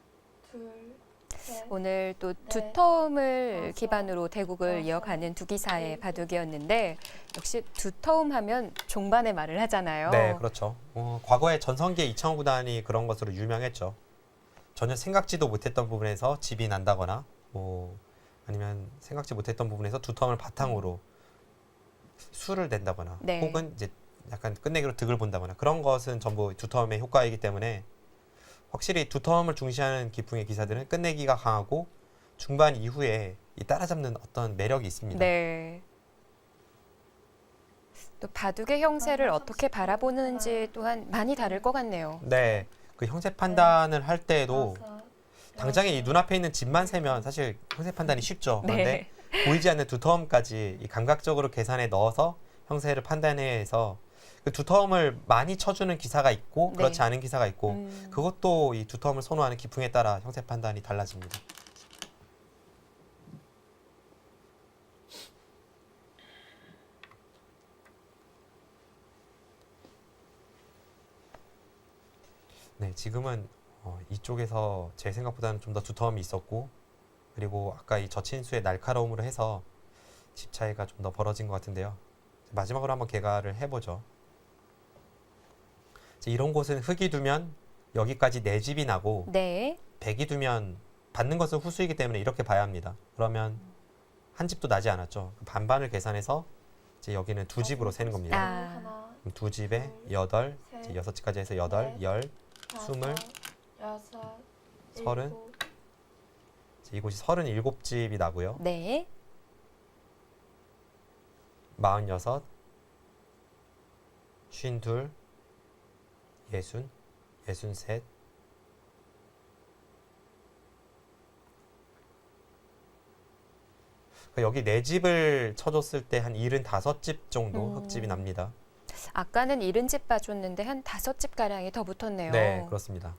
둘, 셋, 오늘 또 네. 두터움을 다섯, 기반으로 대국을 여섯, 이어가는 두 기사의 일곱. 바둑이었는데 역시 두터움 하면 종반의 말을 하잖아요. 네, 그렇죠. 과거에 전성기에 이창호 구단이 그런 것으로 유명했죠. 전혀 생각지도 못했던 부분에서 집이 난다거나 뭐 아니면 생각지 못했던 부분에서 두텀을 바탕으로 수를 낸다거나 네. 혹은 이제 약간 끝내기로 득을 본다거나 그런 것은 전부 두텀의 효과이기 때문에 확실히 두텀을 중시하는 기풍의 기사들은 끝내기가 강하고 중반 이후에 이 따라잡는 어떤 매력이 있습니다. 네. 또 바둑의 형세를 어떻게 바라보는지 또한 많이 다를 것 같네요. 네, 그 형세 판단을 할 때에도 다섯, 당장에 이 여섯, 눈앞에 있는 집만 세면 사실 형세 판단이 쉽죠. 그런데 네. 보이지 않는 두터움까지 이 감각적으로 계산에 넣어서 형세를 판단해서 그 두터움을 많이 쳐주는 기사가 있고 네. 그렇지 않은 기사가 있고 음. 그것도 이 두터움을 선호하는 기풍에 따라 형세 판단이 달라집니다. 네, 지금은 이쪽에서 제 생각보다는 좀 더 두터움이 있었고, 그리고 아까 이 저친수의 날카로움으로 해서 집 차이가 좀 더 벌어진 것 같은데요. 마지막으로 한번 개가를 해보죠. 이런 곳은 흙이 두면 여기까지 네 집이 나고, 네. 백이 두면 받는 것은 후수이기 때문에 이렇게 봐야 합니다. 그러면 한 집도 나지 않았죠. 반반을 계산해서 이제 여기는 두 집으로 세는 겁니다. 아. 하나, 그럼 두 집에 여덟, 셋, 이제 여섯 집까지 해서 여덟, 넷, 열, 다섯, 스물, 여섯, 서른. 일곱, 이곳이 37집이 나고요. 네. 46, 52, 60, 63. 여기 네 집을 쳐줬을 때 한 75집 정도 흙집이 납니다. 아까는 70집 봐줬는데 한 5집 가량이 더 붙었네요. 네, 그렇습니다.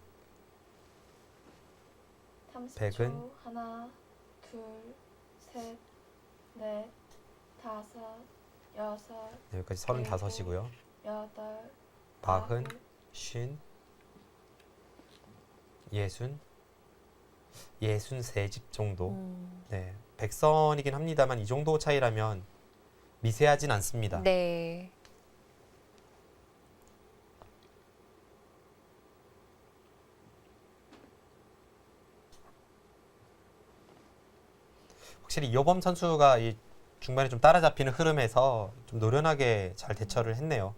30초. 백은? 하나, 둘, 셋, 넷, 다섯, 여섯, 네, 여기까지 35이고요. 여덟, 40, 50, 60, 63집 정도. 네, 백선이긴 합니다만 이 정도 차이라면 미세하진 않습니다. 네. 확실히 이호범 선수가 이 중반에 좀 따라잡히는 흐름에서 좀 노련하게 잘 대처를 했네요.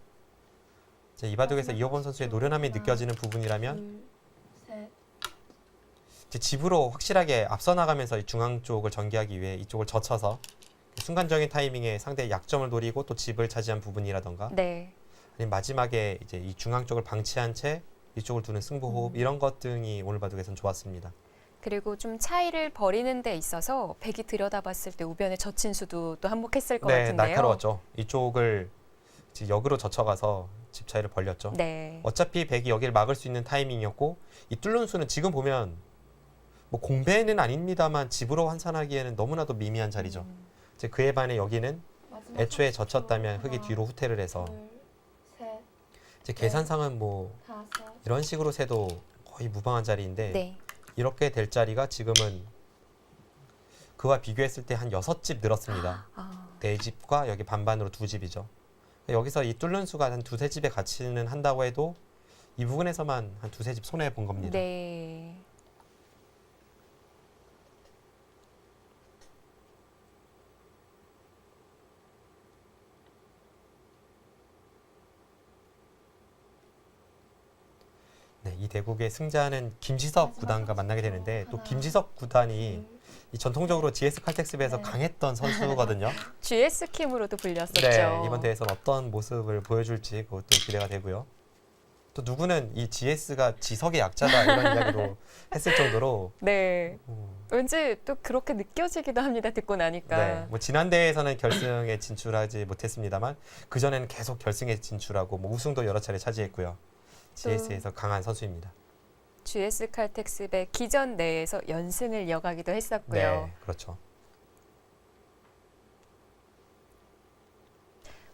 이제 이 바둑에서 이호범 선수의 노련함이 느껴지는 부분이라면 둘, 셋, 이제 집으로 확실하게 앞서 나가면서 이 중앙 쪽을 전개하기 위해 이쪽을 젖혀서 순간적인 타이밍에 상대의 약점을 노리고 또 집을 차지한 부분이라던가 네. 아니면 마지막에 이제 이 중앙 쪽을 방치한 채 이쪽을 두는 승부호흡 이런 것 등이 오늘 바둑에서는 좋았습니다. 그리고 좀 차이를 벌이는 데 있어서 백이 들여다봤을 때 우변의 저친수도 또 한몫했을 것 네, 같은데요. 날카로웠죠. 이쪽을 이제 역으로 젖혀가서 집 차이를 벌렸죠. 네. 어차피 백이 여기를 막을 수 있는 타이밍이었고 이 뚫는 수는 지금 보면 뭐 공배는 아닙니다만 집으로 환산하기에는 너무나도 미미한 자리죠. 이제 그에 반해 여기는 마지막 애초에 30초. 젖혔다면 흙이 하나, 뒤로 후퇴를 해서 둘, 셋, 이제 계산상은 뭐 다섯, 이런 식으로 세도 거의 무방한 자리인데 네. 이렇게 될 자리가 지금은 그와 비교했을 때 한 6집 늘었습니다. 아, 4집과 여기 반반으로 2집이죠. 여기서 이 뚫는 수가 한 2-3집의 가치는 한다고 해도 이 부분에서만 한 2-3집 손해 본 겁니다. 네. 네, 이 대국의 승자는 김지석 마지막 구단과 만나게 30초. 되는데 또 하나, 김지석 구단이 둘, 이 전통적으로 GS 칼텍스배에서 네. 강했던 선수거든요. GS 킴으로도 불렸었죠. 네, 이번 대회에서는 어떤 모습을 보여줄지 그것도 기대가 되고요. 또 누구는 이 GS가 지석의 약자다 이런 이야기도 했을 정도로 네. 어, 왠지 또 그렇게 느껴지기도 합니다. 듣고 나니까. 네, 뭐 지난 대회에서는 결승에 진출하지 못했습니다만 그 전에는 계속 결승에 진출하고 뭐 우승도 여러 차례 차지했고요. GS에서 강한 선수입니다. GS 칼텍스배 기전 내에서 연승을 이어가기도 했었고요. 네, 그렇죠.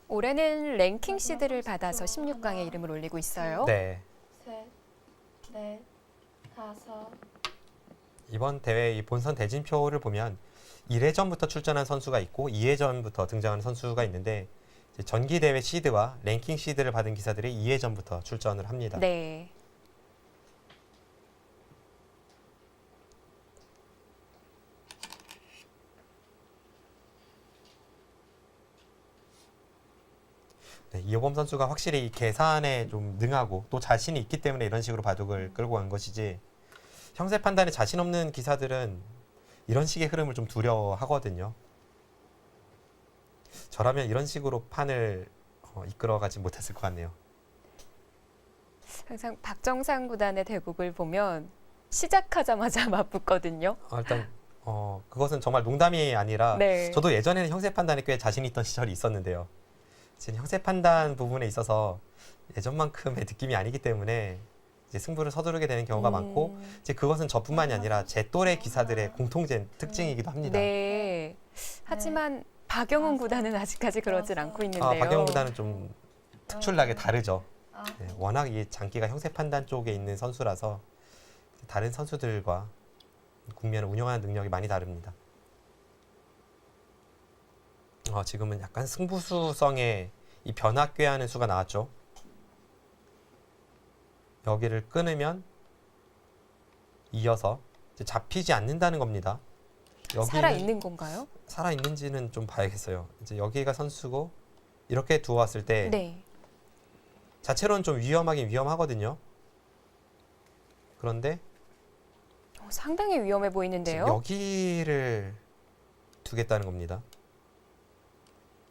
올해는 랭킹 시드를 받아서 16강에 이름을 올리고 있어요. 네, 셋, 넷, 다섯, 이번 대회 이 본선 대진표를 보면 1회전부터 출전한 선수가 있고 2회전부터 등장하는 선수가 있는데 이제 전기 대회 시드와 랭킹 시드를 받은 기사들이 2회전부터 출전을 합니다. 네. 네, 이호범 선수가 확실히 이 계산에 좀 능하고 또 자신이 있기 때문에 이런 식으로 바둑을 끌고 간 것이지 형세 판단에 자신 없는 기사들은 이런 식의 흐름을 좀 두려워하거든요. 저라면 이런 식으로 판을 이끌어가지 못했을 것 같네요. 항상 박정상 구단의 대국을 보면 시작하자마자 맞붙거든요. 일단 그것은 정말 농담이 아니라 네. 저도 예전에는 형세 판단에 꽤 자신 있던 시절이 있었는데요. 지금 형세 판단 부분에 있어서 예전만큼의 느낌이 아니기 때문에 이제 승부를 서두르게 되는 경우가 많고 이제 그것은 저뿐만이 아니라 제 또래 기사들의 공통된 특징이기도 합니다. 네. 하지만 박영훈 구단은 아직까지 그러질 않고 있는데요. 박영훈 구단은 좀 특출나게 다르죠. 아홉, 네, 워낙 이 장기가 형세 판단 쪽에 있는 선수라서 다른 선수들과 국면을 운영하는 능력이 많이 다릅니다. 지금은 약간 승부수성의 이 변화꾀하는 수가 나왔죠. 여기를 끊으면 이어서 이제 잡히지 않는다는 겁니다. 살아 있는 건가요? 살아 있는지는 좀 봐야겠어요. 이제 여기가 선수고 이렇게 두어왔을 때 네. 자체로는 좀 위험하긴 위험하거든요. 그런데 상당히 위험해 지금 보이는데요. 여기를 두겠다는 겁니다.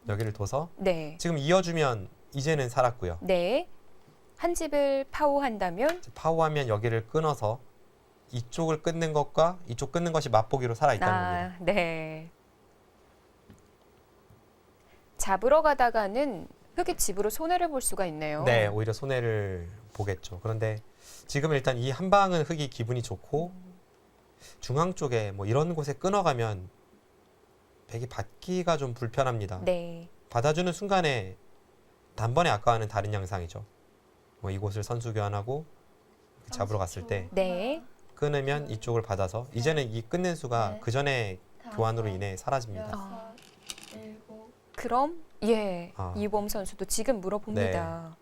여기를 둬서 네. 지금 이어주면 이제는 살았고요. 네. 한 집을 파오한다면 이제 파워하면 여기를 끊어서 이쪽을 끊는 것과 이쪽 끊는 것이 맛보기로 살아있다는 겁니다. 네. 잡으러 가다가는 흙이 집으로 손해를 볼 수가 있네요. 네, 오히려 손해를 보겠죠. 그런데 지금 일단 이 한 방은 흙이 기분이 좋고 중앙 쪽에 뭐 이런 곳에 끊어가면 백이 받기가 좀 불편합니다. 네. 받아주는 순간에 단번에 아까와는 다른 양상이죠. 뭐 이곳을 선수 교환하고 잡으러 갔을 때 네. 끊으면 이쪽을 받아서 이제는 이 끊는 수가 네. 그 전에 교환으로 인해 사라집니다. 여섯, 일곱, 그럼 예. 아. 이범 선수도 지금 물어봅니다.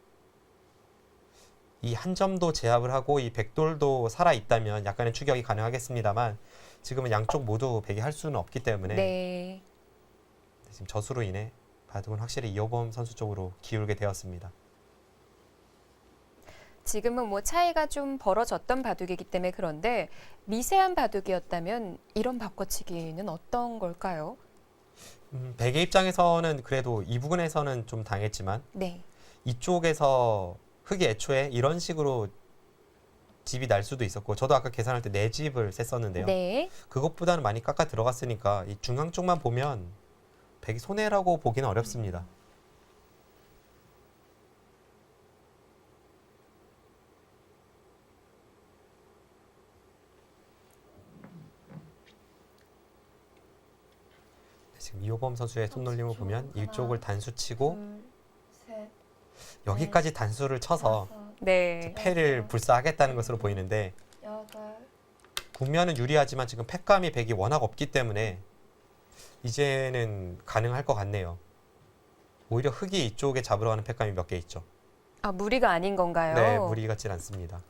이 한 점도 제압을 하고 이 백돌도 살아 있다면 약간의 추격이 가능하겠습니다만 지금은 양쪽 모두 백이 할 수는 없기 때문에 네. 지금 저수로 인해 바둑은 확실히 이호범 선수 쪽으로 기울게 되었습니다. 지금은 뭐 차이가 좀 벌어졌던 바둑이기 때문에 그런데 미세한 바둑이었다면 이런 바꿔치기는 어떤 걸까요? 백의 입장에서는 그래도 이 부분에서는 좀 당했지만 네. 이쪽에서 흙이 애초에 이런 식으로 집이 날 수도 있었고 저도 아까 계산할 때 4집을 셌었는데요. 네. 그것보다는 많이 깎아 들어갔으니까 이 중앙 쪽만 보면 백이 손해라고 보기는 어렵습니다. 지금 이호범 선수의 손놀림을 보면 이쪽을 단수 치고 둘, 셋, 여기까지 단수를 쳐서 다섯, 네. 패를 불사하겠다는 것으로 보이는데 여덟, 국면은 유리하지만 지금 패감이 백이 워낙 없기 때문에 이제는 가능할 것 같네요. 오히려 흙이 이쪽에 잡으러 가는 패감이 몇 개 있죠. 아, 무리가 아닌 건가요? 네, 무리 같진 않습니다.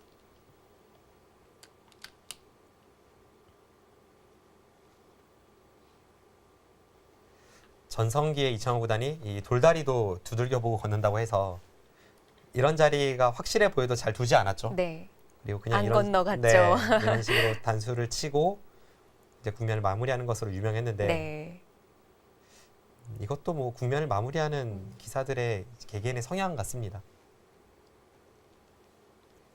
전성기의 이창호 구단이 이 돌다리도 두들겨보고 걷는다고 해서 이런 자리가 확실해 보여도 잘 두지 않았죠. 네. 그리고 그냥 안 이런 건너갔죠. 네, 이런 식으로 단수를 치고 이제 국면을 마무리하는 것으로 유명했는데 네. 이것도 뭐 국면을 마무리하는 기사들의 개개인의 성향 같습니다.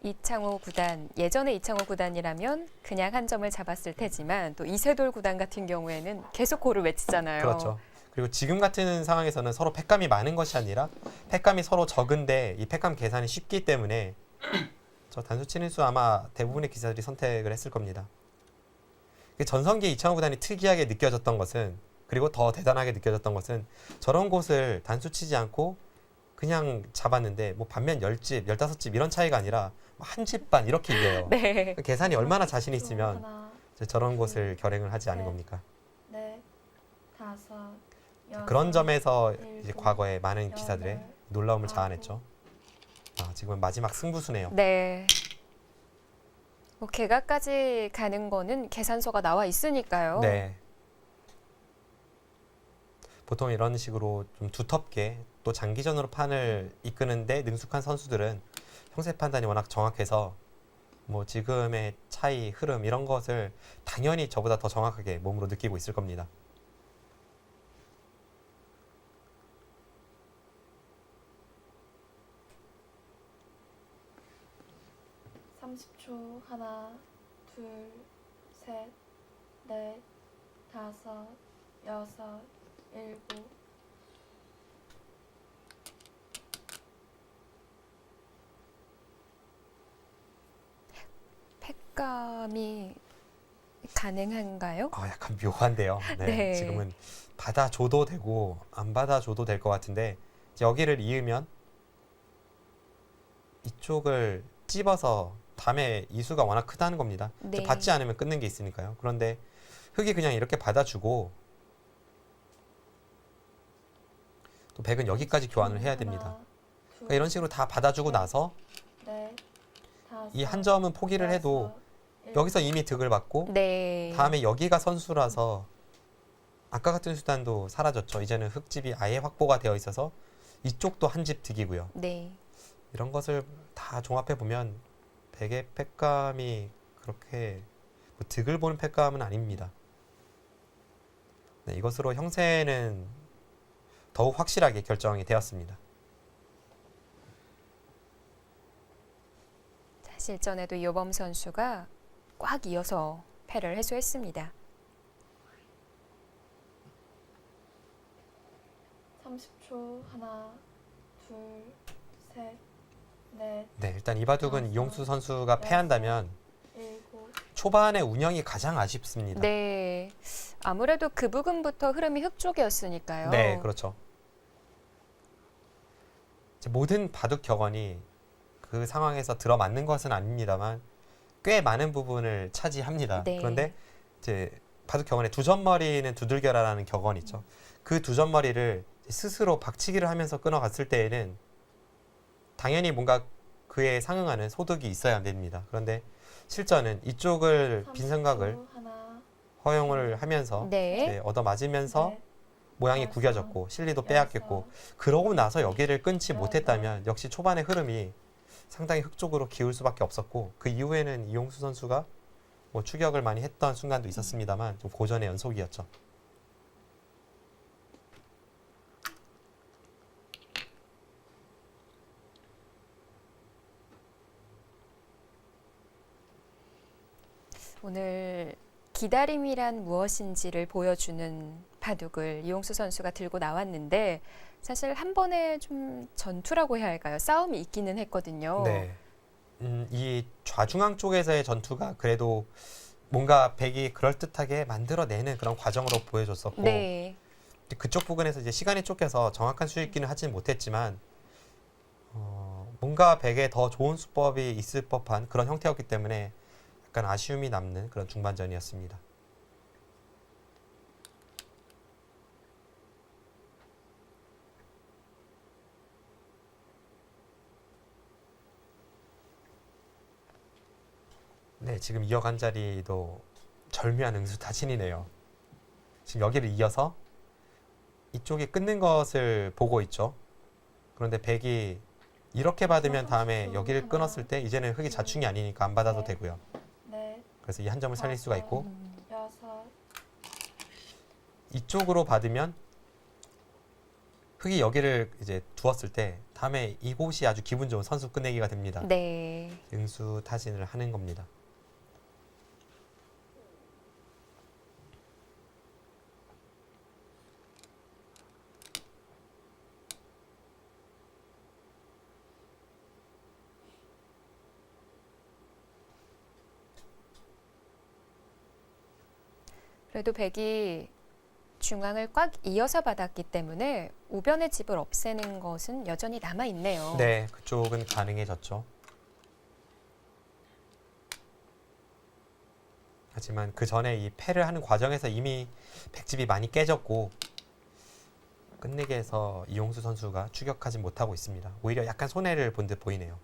이창호 구단, 예전에 이창호 구단이라면 그냥 한 점을 잡았을 테지만 또 이세돌 구단 같은 경우에는 계속 고를 외치잖아요. 그렇죠. 그리고 지금 같은 상황에서는 서로 패감이 많은 것이 아니라 패감이 서로 적은데 이 패감 계산이 쉽기 때문에 저 단수 치는 수 아마 대부분의 기사들이 선택을 했을 겁니다. 전성기 이창호 구단이 특이하게 느껴졌던 것은 그리고 더 대단하게 느껴졌던 것은 저런 곳을 단수 치지 않고 그냥 잡았는데 뭐 반면 10집, 15집 이런 차이가 아니라 한 집 반 이렇게 이겨요. 네. 계산이 얼마나 자신 있으면 하나, 이제 저런 곳을 결행을 하지 않은 네. 겁니까? 넷, 다섯, 여섯, 그런 점에서 이제 일곱, 과거에 많은 기사들의 여덟, 놀라움을 아홉. 자아냈죠. 지금은 마지막 승부수네요. 네. 뭐 개가까지 가는 거는 계산서가 나와 있으니까요. 네. 보통 이런 식으로 좀 두텁게 또 장기전으로 판을 이끄는데 능숙한 선수들은 형세 판단이 워낙 정확해서 뭐 지금의 차이, 흐름 이런 것을 당연히 저보다 더 정확하게 몸으로 느끼고 있을 겁니다. (30초) 하나, 둘, 셋, 넷, 다섯, 여섯, 일곱, 팩감이 가능한가요? 약간 묘한데요. 네, 네. 지금은 받아줘도 되고 안 받아줘도 될 것 같은데 이제 여기를 이으면 이쪽을 찝어서 담에 이수가 워낙 크다는 겁니다. 네. 받지 않으면 끊는 게 있으니까요. 그런데 흑이 그냥 이렇게 받아주고 또 백은 여기까지 교환을 해야 됩니다. 그러니까 이런 식으로 다 받아주고 나서 이 한 점은 포기를 해도 여기서 이미 득을 받고 네. 다음에 여기가 선수라서 아까 같은 수단도 사라졌죠. 이제는 흑집이 아예 확보가 되어 있어서 이쪽도 한 집 득이고요. 네. 이런 것을 다 종합해 보면 백의 패감이 그렇게 뭐 득을 보는 패감은 아닙니다. 네, 이것으로 형세는 더욱 확실하게 결정이 되었습니다. 자, 실전에도 이호범 선수가 꽉 이어서 패를 해소했습니다. 30초. 하나, 둘, 셋, 넷, 네, 일단 이 바둑은 이용수 선수가 패한다면 일곱. 초반의 운영이 가장 아쉽습니다. 네. 아무래도 그 부분부터 흐름이 흑 쪽이었으니까요. 네, 그렇죠. 이제 모든 바둑 격언이 그 상황에서 들어맞는 것은 아닙니다만 꽤 많은 부분을 차지합니다. 네. 그런데 이제 바둑 격언에 두점머리는 두들겨라라는 격언이 있죠. 그 두점머리를 스스로 박치기를 하면서 끊어갔을 때에는 당연히 뭔가 그에 상응하는 소득이 있어야 됩니다. 그런데 실전은 이쪽을 빈생각을 30초. 하나, 허용을 하면서 네. 이제 얻어맞으면서 넷, 모양이 여섯, 구겨졌고 실리도 빼앗겼고 여섯, 그러고 나서 여기를 끊지 여덟. 못했다면 역시 초반의 흐름이 상당히 흑 쪽으로 기울 수밖에 없었고 그 이후에는 이용수 선수가 뭐 추격을 많이 했던 순간도 있었습니다만 좀 고전의 연속이었죠. 오늘 기다림이란 무엇인지를 보여주는 바둑을 이용수 선수가 들고 나왔는데 사실 한 번에 좀 전투라고 해야 할까요? 싸움이 있기는 했거든요. 네. 이 좌중앙 쪽에서의 전투가 그래도 뭔가 백이 그럴듯하게 만들어내는 그런 과정으로 보여줬었고 네. 그쪽 부분에서 이제 시간이 쫓겨서 정확한 수익기는 하지는 못했지만 뭔가 백에 더 좋은 수법이 있을 법한 그런 형태였기 때문에 약간 아쉬움이 남는 그런 중반전이었습니다. 네, 지금 이어간 자리도 절묘한 응수타진이네요. 지금 여기를 이어서 이쪽이 끊는 것을 보고 있죠. 그런데 백이 이렇게 받으면 다음에 여기를 끊었을 때 이제는 흑이 자충이 아니니까 안 받아도 되고요. 넷, 그래서 이 한 점을 살릴 수가 있고 여섯, 이쪽으로 받으면 흑이 여기를 이제 두었을 때 다음에 이곳이 아주 기분 좋은 선수 끝내기가 됩니다. 네. 응수타진을 하는 겁니다. 그래도 백이 중앙을 꽉 이어서 받았기 때문에 우변의 집을 없애는 것은 여전히 남아 있네요. 네, 그쪽은 가능해졌죠. 하지만 그 전에 이 패를 하는 과정에서 이미 백집이 많이 깨졌고 끝내기 해서 이용수 선수가 추격하지 못하고 있습니다. 오히려 약간 손해를 본 듯 보이네요.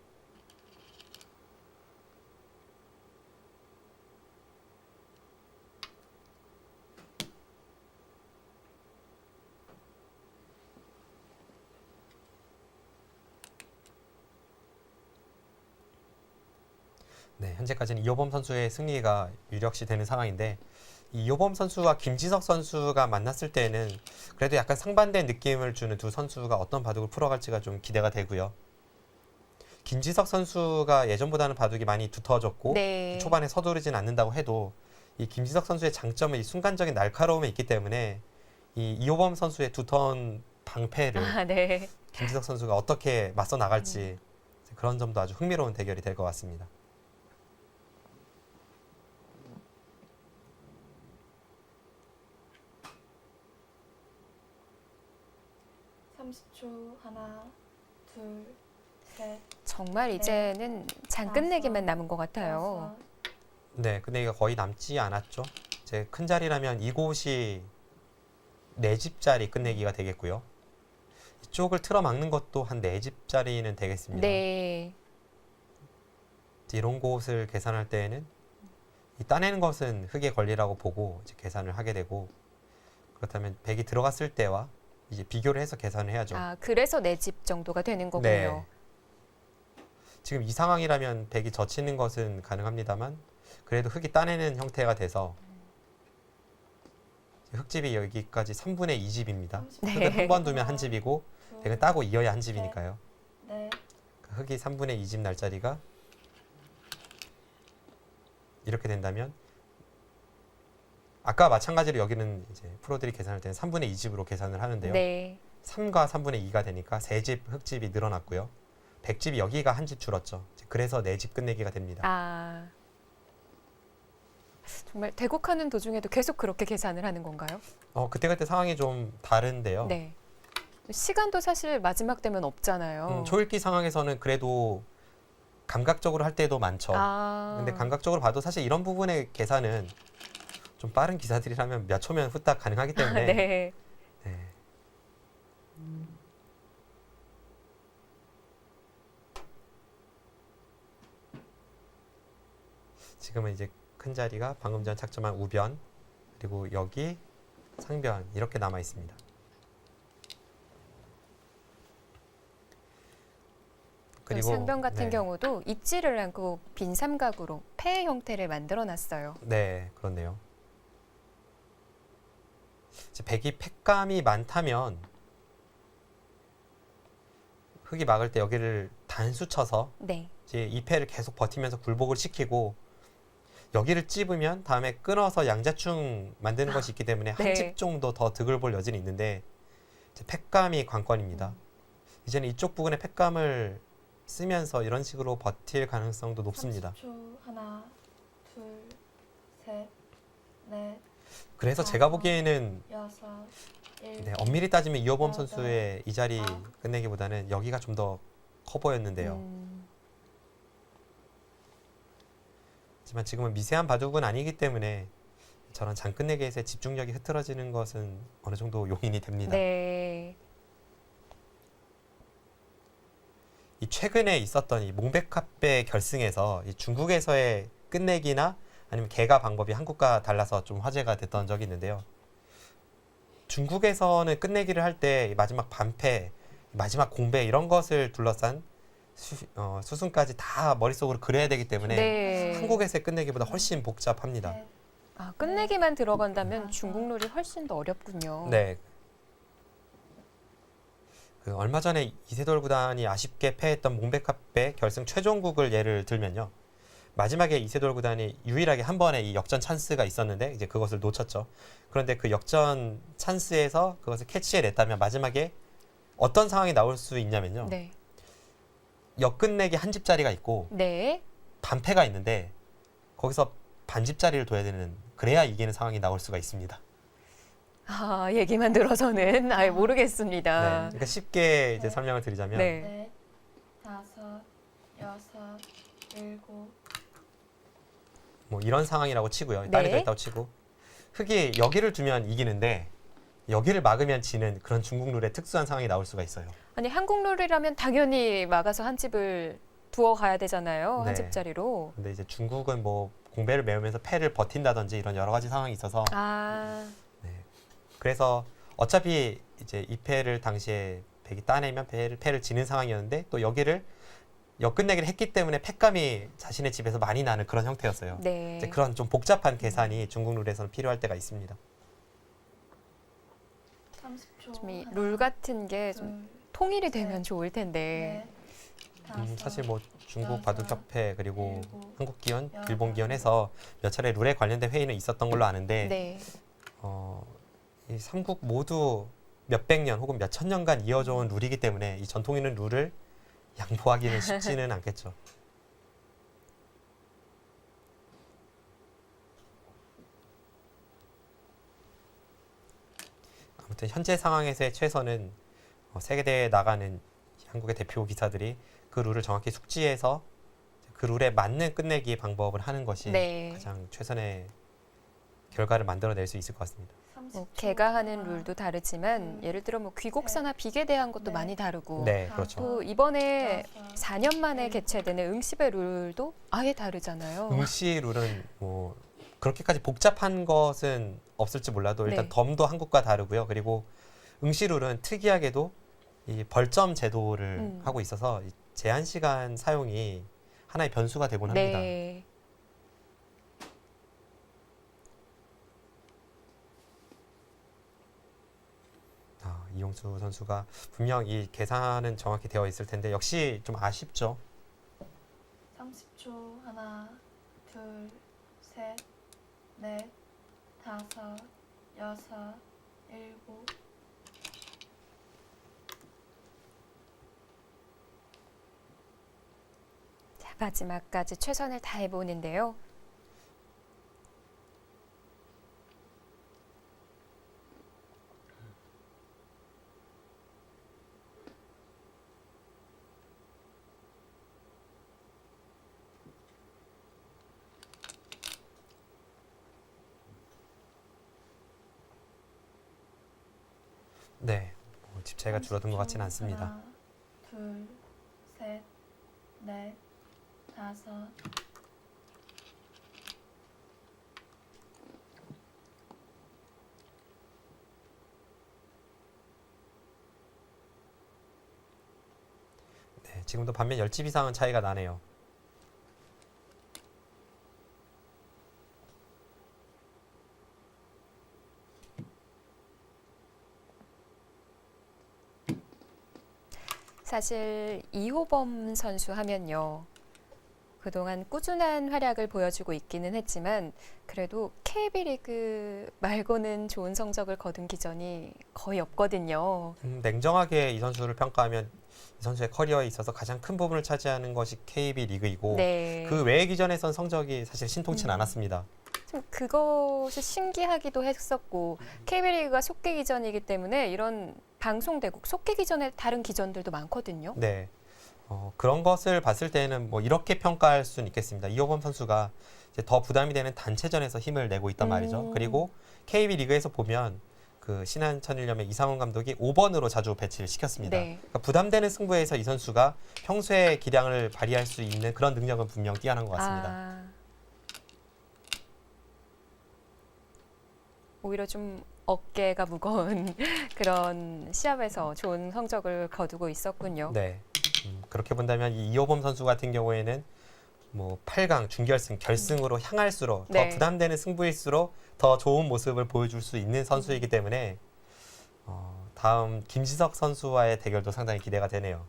네, 현재까지는 이호범 선수의 승리가 유력시 되는 상황인데 이 이호범 선수와 김지석 선수가 만났을 때는 그래도 약간 상반된 느낌을 주는 두 선수가 어떤 바둑을 풀어갈지가 좀 기대가 되고요. 김지석 선수가 예전보다는 바둑이 많이 두터워졌고 네. 초반에 서두르진 않는다고 해도 이 김지석 선수의 장점은 이 순간적인 날카로움이 있기 때문에 이 이호범 선수의 두터운 방패를 아, 네. 김지석 선수가 어떻게 맞서 나갈지 그런 점도 아주 흥미로운 대결이 될 것 같습니다. 30초. 하나, 둘, 셋, 정말 네. 이제는 장 끝내기만 남은 것 같아요. 네, 끝내기가 거의 남지 않았죠. 이제 큰 자리라면 이곳이 네 집짜리 끝내기가 되겠고요. 이쪽을 틀어막는 것도 한 네 집짜리는 되겠습니다. 네. 이런 곳을 계산할 때에는 이 따내는 것은 흙의 권리라고 보고 이제 계산을 하게 되고, 그렇다면 백이 들어갔을 때와 이제 비교를 해서 계산을 해야죠. 아, 그래서 네 집 정도가 되는 거군요. 네. 지금 이 상황이라면 백이 젖히는 것은 가능합니다만, 그래도 흙이 따내는 형태가 돼서 흙집이 여기까지 3분의 2집입니다. 네. 흙은 한 번 두면 한 집이고 백은 따고 이어야 한 집이니까요. 네. 흙이 3분의 2집 날짜리가 이렇게 된다면, 아까 마찬가지로 여기는 이제 프로들이 계산할 때는 3분의 2집으로 계산을 하는데요. 네. 3과 3분의 2가 되니까 3집 흙집이 늘어났고요. 100집이 여기가 한 집 줄었죠. 그래서 4집 끝내기가 됩니다. 아, 정말 대곡하는 도중에도 계속 그렇게 계산을 하는 건가요? 그때그때 상황이 좀 다른데요. 네. 시간도 사실 마지막 되면 없잖아요. 초읽기 상황에서는 그래도 감각적으로 할 때도 많죠. 아, 근데 감각적으로 봐도 사실 이런 부분의 계산은 좀 빠른 기사들이라면 몇 초면 후딱 가능하기 때문에 네. 네. 지금은 이제 큰 자리가 방금 전 착점한 우변, 그리고 여기 상변 이렇게 남아 있습니다. 그 상변 같은 경우도 잊지를 않고 빈 삼각으로 폐 형태를 만들어 놨어요. 네, 그렇네요. 이제 백이 팩감이 많다면 흙이 막을 때 여기를 단수 쳐서 네. 이제 이 패를 계속 버티면서 굴복을 시키고, 여기를 찝으면 다음에 끊어서 양자충 만드는 것이 있기 때문에 한 네. 집 정도 더 득을 볼 여지는 있는데, 이제 팩감이 관건입니다. 이제는 이쪽 부분에 팩감을 쓰면서 이런 식으로 버틸 가능성도 높습니다. 30초. 하나, 둘, 셋, 넷, 그래서 제가 보기에는 여섯, 일곱. 네, 엄밀히 따지면 이호범 여덟, 선수의 이 자리 끝내기보다는 여기가 좀 더 커 보였는데요. 하지만 지금은 미세한 바둑은 아니기 때문에 저런 장 끝내기에서의 집중력이 흐트러지는 것은 어느 정도 용인이 됩니다. 네. 이 최근에 있었던 이 몽백카페 결승에서 이 중국에서의 끝내기나 아니면 개가 방법이 한국과 달라서 좀 화제가 됐던 적이 있는데요. 중국에서는 끝내기를 할 때 마지막 반패, 마지막 공배 이런 것을 둘러싼 수순까지 다 머릿속으로 그려야 되기 때문에 네. 한국에서의 끝내기보다 훨씬 복잡합니다. 넷, 아, 끝내기만 들어간다면 중국 룰이 훨씬 더 어렵군요. 네. 그 얼마 전에 이세돌 구단이 아쉽게 패했던 몽백카페 결승 최종국을 예를 들면요. 마지막에 이세돌 구단이 유일하게 한 번의 이 역전 찬스가 있었는데 이제 그것을 놓쳤죠. 그런데 그 역전 찬스에서 그것을 캐치해냈다면 마지막에 어떤 상황이 나올 수 있냐면요. 네. 역끝내기 한 집짜리가 있고 네. 반패가 있는데 거기서 반집짜리를 둬야 되는, 그래야 이기는 상황이 나올 수가 있습니다. 아, 얘기만 들어서는 아예 네. 모르겠습니다. 그러니까 쉽게 이제 설명을 드리자면 네. 넷, 다섯, 여섯, 일곱. 뭐 이런 상황이라고 치고요. 네. 딸이 더 있다고 치고 흙이 여기를 두면 이기는데 여기를 막으면 지는 그런 중국 룰의 특수한 상황이 나올 수가 있어요. 아니, 한국 룰이라면 당연히 막아서 한 집을 두어 가야 되잖아요. 네. 한 집짜리로. 근데 이제 중국은 뭐 공배를 메우면서 패를 버틴다든지 이런 여러 가지 상황이 있어서 아, 그래서 어차피 이제 이 패를 당시에 백이 따내면 패를 지는 상황이었는데 또 여기를 역끝내기를 했기 때문에 패감이 자신의 집에서 많이 나는 그런 형태였어요. 네. 이제 그런 좀 복잡한 계산이 중국 룰에서는 필요할 때가 있습니다. 30초. 좀 이 룰 같은 게 좀 통일이 되면 좋을 텐데. 사실 뭐 중국 바둑협회 그리고 일곱, 한국기원, 여덟, 일본기원 해서 몇 차례 룰에 관련된 회의는 있었던 걸로 아는데 네. 이 삼국 모두 몇백 년 혹은 몇천 년간 이어져 온 룰이기 때문에 이 전통 있는 룰을 양보하기는 쉽지는 않겠죠. 아무튼 현재 상황에서의 최선은 세계대회에 나가는 한국의 대표 기사들이 그 룰을 정확히 숙지해서 그 룰에 맞는 끝내기 방법을 하는 것이 네. 가장 최선의 결과를 만들어낼 수 있을 것 같습니다. 30초. 뭐 개가 하는 하나, 룰도 다르지만 예를 들어 뭐 귀곡사나 비계에 대한 것도 네. 많이 다르고 네, 다섯, 그렇죠. 또 이번에 여섯, 4년 만에 일곱. 개최되는 응시배 룰도 아예 다르잖아요. 응시 룰은 뭐 그렇게까지 복잡한 것은 없을지 몰라도 일단 네. 덤도 한국과 다르고요. 그리고 응시 룰은 특이하게도 이 벌점 제도를 하고 있어서 이 제한 시간 사용이 하나의 변수가 되곤 합니다. 네. 이용수 선수가 분명 이 계산은 정확히 되어 있을 텐데 역시 좀 아쉽죠. 30초. 하나, 둘, 셋, 넷, 다섯, 여섯, 일곱. 자, 마지막까지 최선을 다해 보는데요. 네, 뭐 집차이가 줄어든 것 같지는 30초. 않습니다. 하나, 둘, 셋, 넷, 다섯. 네, 지금도 반면 10집 이상은 차이가 나네요. 사실 이호범 선수 하면요. 그동안 꾸준한 활약을 보여주고 있기는 했지만 그래도 KB 리그 말고는 좋은 성적을 거둔 기전이 거의 없거든요. 냉정하게 이 선수를 평가하면 이 선수의 커리어에 있어서 가장 큰 부분을 차지하는 것이 KB 리그이고 네. 그 외의 기전에선 성적이 사실 신통치는 않았습니다. 좀 그것이 신기하기도 했었고 KB리그가 속개 기전이기 때문에 이런 방송대국 속개 기전의 다른 기전들도 많거든요. 네. 그런 것을 봤을 때는 뭐 이렇게 평가할 수는 있겠습니다. 이호범 선수가 이제 더 부담이 되는 단체전에서 힘을 내고 있단 말이죠. 그리고 KB 리그에서 보면 그 신한 천일염의 이상훈 감독이 5번으로 자주 배치를 시켰습니다. 네. 그러니까 부담되는 승부에서 이 선수가 평소에 기량을 발휘할 수 있는 그런 능력은 분명 뛰어난 것 같습니다. 아, 오히려 좀 어깨가 무거운 그런 시합에서 좋은 성적을 거두고 있었군요. 네. 그렇게 본다면 이 이호범 선수 같은 경우에는 뭐 8강, 준결승, 결승으로 향할수록 네. 더 부담되는 승부일수록 더 좋은 모습을 보여줄 수 있는 선수이기 때문에 다음 김지석 선수와의 대결도 상당히 기대가 되네요.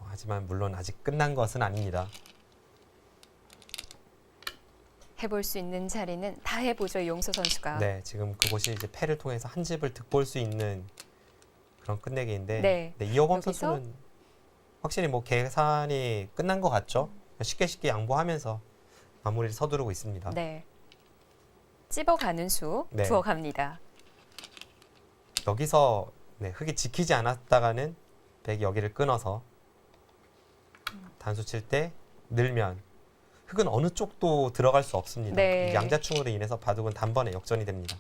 하지만 물론 아직 끝난 것은 아닙니다. 해볼 수 있는 자리는 다 해보죠, 이용서 선수가. 네, 지금 그곳이 이제 패를 통해서 한 집을 득볼 수 있는 그런 끝내기인데 네. 이호범 여기서? 선수는 확실히 뭐 계산이 끝난 것 같죠? 쉽게 양보하면서 마무리를 서두르고 있습니다. 네. 찝어가는 수 네. 부어갑니다. 여기서 흙이 지키지 않았다가는 백이 여기를 끊어서 단수 칠 때 늘면 흙은 어느 쪽도 들어갈 수 없습니다. 네. 이 양자충으로 인해서 바둑은 단번에 역전이 됩니다.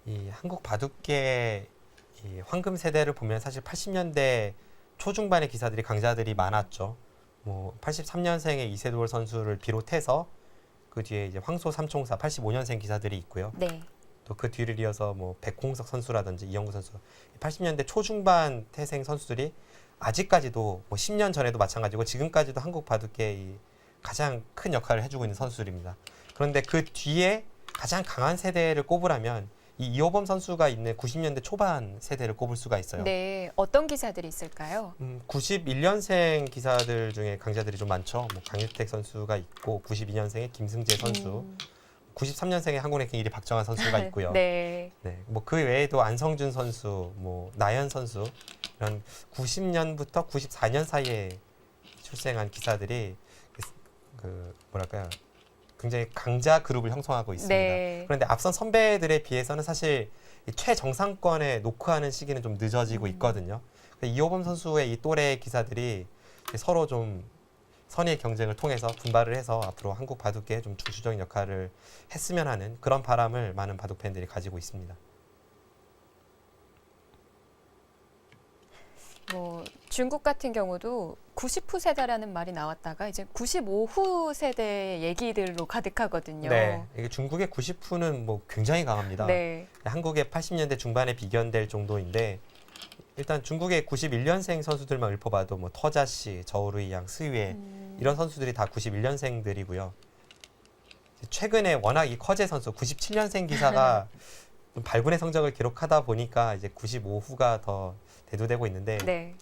이 한국 바둑계 이 황금 세대를 보면 사실 80년대 초중반의 기사들이 강자들이 많았죠. 뭐 83년생의 이세돌 선수를 비롯해서 그 뒤에 이제 황소 삼총사 85년생 기사들이 있고요. 네. 또 그 뒤를 이어서 뭐 백홍석 선수라든지 이영구 선수 80년대 초중반 태생 선수들이 아직까지도 뭐 10년 전에도 마찬가지고 지금까지도 한국 바둑계의 가장 큰 역할을 해주고 있는 선수들입니다. 그런데 그 뒤에 가장 강한 세대를 꼽으라면 이 이호범 선수가 있는 90년대 초반 세대를 꼽을 수가 있어요. 네, 어떤 기사들이 있을까요? 91년생 기사들 중에 강자들이 좀 많죠. 뭐 강유택 선수가 있고 92년생의 김승재 선수, 93년생의 한국랭킹 1위 박정환 선수가 있고요. 네. 네, 뭐 그 외에도 안성준 선수, 뭐 나연 선수 이런 90년부터 94년 사이에 출생한 기사들이 그 뭐랄까요, 굉장히 강자 그룹을 형성하고 있습니다. 네. 그런데 앞선 선배들에 비해서는 사실 이 최정상권에 노크하는 시기는 좀 늦어지고 있거든요. 이호범 선수의 이 또래 기사들이 서로 좀 선의의 경쟁을 통해서 분발을 해서 앞으로 한국 바둑계에 좀 중추적인 역할을 했으면 하는 그런 바람을 많은 바둑 팬들이 가지고 있습니다. 뭐 중국 같은 경우도 90후 세대라는 말이 나왔다가 이제 95후 세대 얘기들로 가득하거든요. 네, 이게 중국의 90후는 뭐 굉장히 강합니다. 네. 한국의 80년대 중반에 비견될 정도인데 일단 중국의 91년생 선수들만 읊어봐도 뭐 터자씨, 저우루이양, 스위에 이런 선수들이 다 91년생들이고요. 최근에 워낙 이 커제 선수 97년생 기사가 좀 발군의 성적을 기록하다 보니까 이제 95후가 더 대두되고 있는데 네.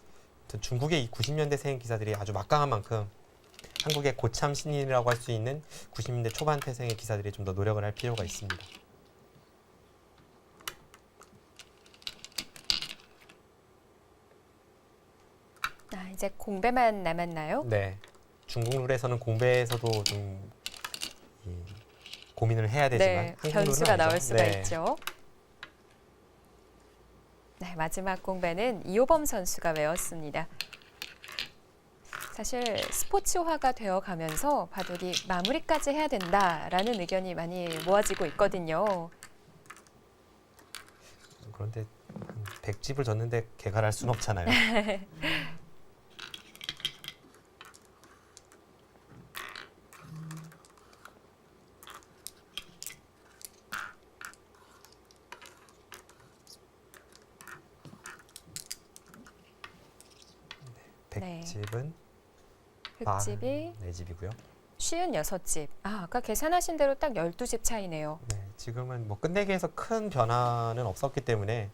중국의 이 90년대생 기사들이 아주 막강한 만큼 한국의 고참 신인이라고 할 수 있는 90년대 초반 태생의 기사들이 좀 더 노력을 할 필요가 있습니다. 아, 이제 공배만 남았나요? 네, 중국 룰에서는 공배에서도 좀 고민을 해야 되지만 네, 한국 변수가 룰은 나올 아니죠. 수가 네. 있죠. 네, 마지막 공배는 이호범 선수가 외웠습니다. 사실 스포츠화가 되어 가면서 바둑이 마무리까지 해야 된다라는 의견이 많이 모아지고 있거든요. 그런데 100집을 졌는데 개갈할 수는 없잖아요. 네. 100집은 흑집이 4집이고요. 56집. 아, 아까 계산하신 대로 딱 12집 차이네요. 네, 지금은 뭐 끝내기에서 큰 변화는 없었기 때문에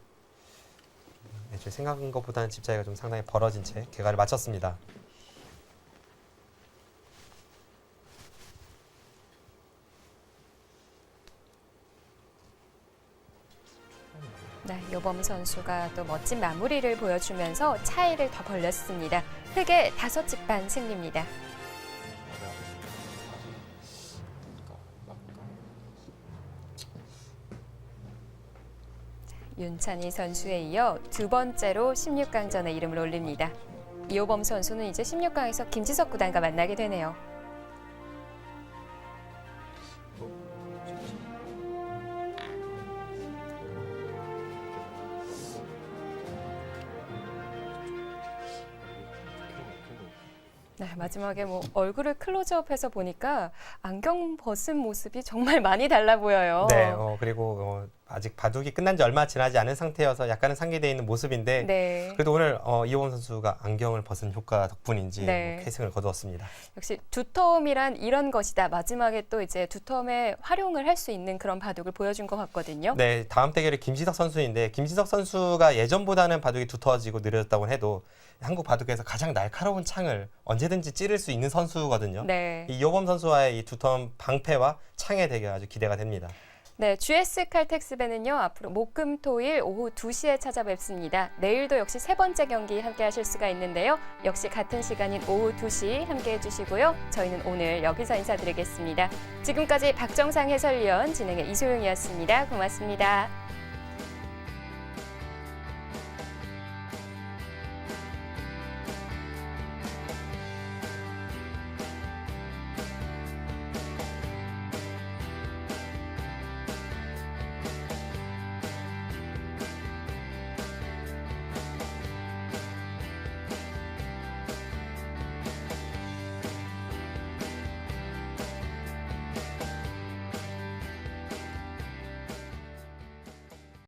애초에 생각한 것보다는 집 차이가 좀 상당히 벌어진 채 개갈을 마쳤습니다. 네, 요범 선수가 또 멋진 마무리를 보여주면서 차이를 더 벌렸습니다. 흑의 5집 반 승리입니다. 윤찬희 선수에 이어 두 번째로 16강전에 이름을 올립니다. 이호범 선수는 이제 16강에서 김지석 구단과 만나게 되네요. 네, 마지막에 뭐 얼굴을 클로즈업해서 보니까 안경 벗은 모습이 정말 많이 달라 보여요. 네, 그리고 아직 바둑이 끝난 지 얼마 지나지 않은 상태여서 약간은 상기되어 있는 모습인데 네. 그래도 오늘 이호범 선수가 안경을 벗은 효과 덕분인지 네. 뭐 K승을 거두었습니다. 역시 두터움이란 이런 것이다. 마지막에 또 이제 두터움에 활용을 할 수 있는 그런 바둑을 보여준 것 같거든요. 네, 다음 대결이 김지석 선수인데 김지석 선수가 예전보다는 바둑이 두터워지고 느려졌다고 해도 한국 바둑에서 가장 날카로운 창을 언제든지 찌를 수 있는 선수거든요. 네. 이 이호범 선수와의 이 두터운 방패와 창의 대결 아주 기대가 됩니다. 네, GS 칼텍스배는요. 앞으로 목금토일 오후 2시에 찾아뵙습니다. 내일도 역시 세 번째 경기 함께 하실 수가 있는데요. 역시 같은 시간인 오후 2시 함께 해주시고요. 저희는 오늘 여기서 인사드리겠습니다. 지금까지 박정상 해설위원 진행의 이소영이었습니다. 고맙습니다.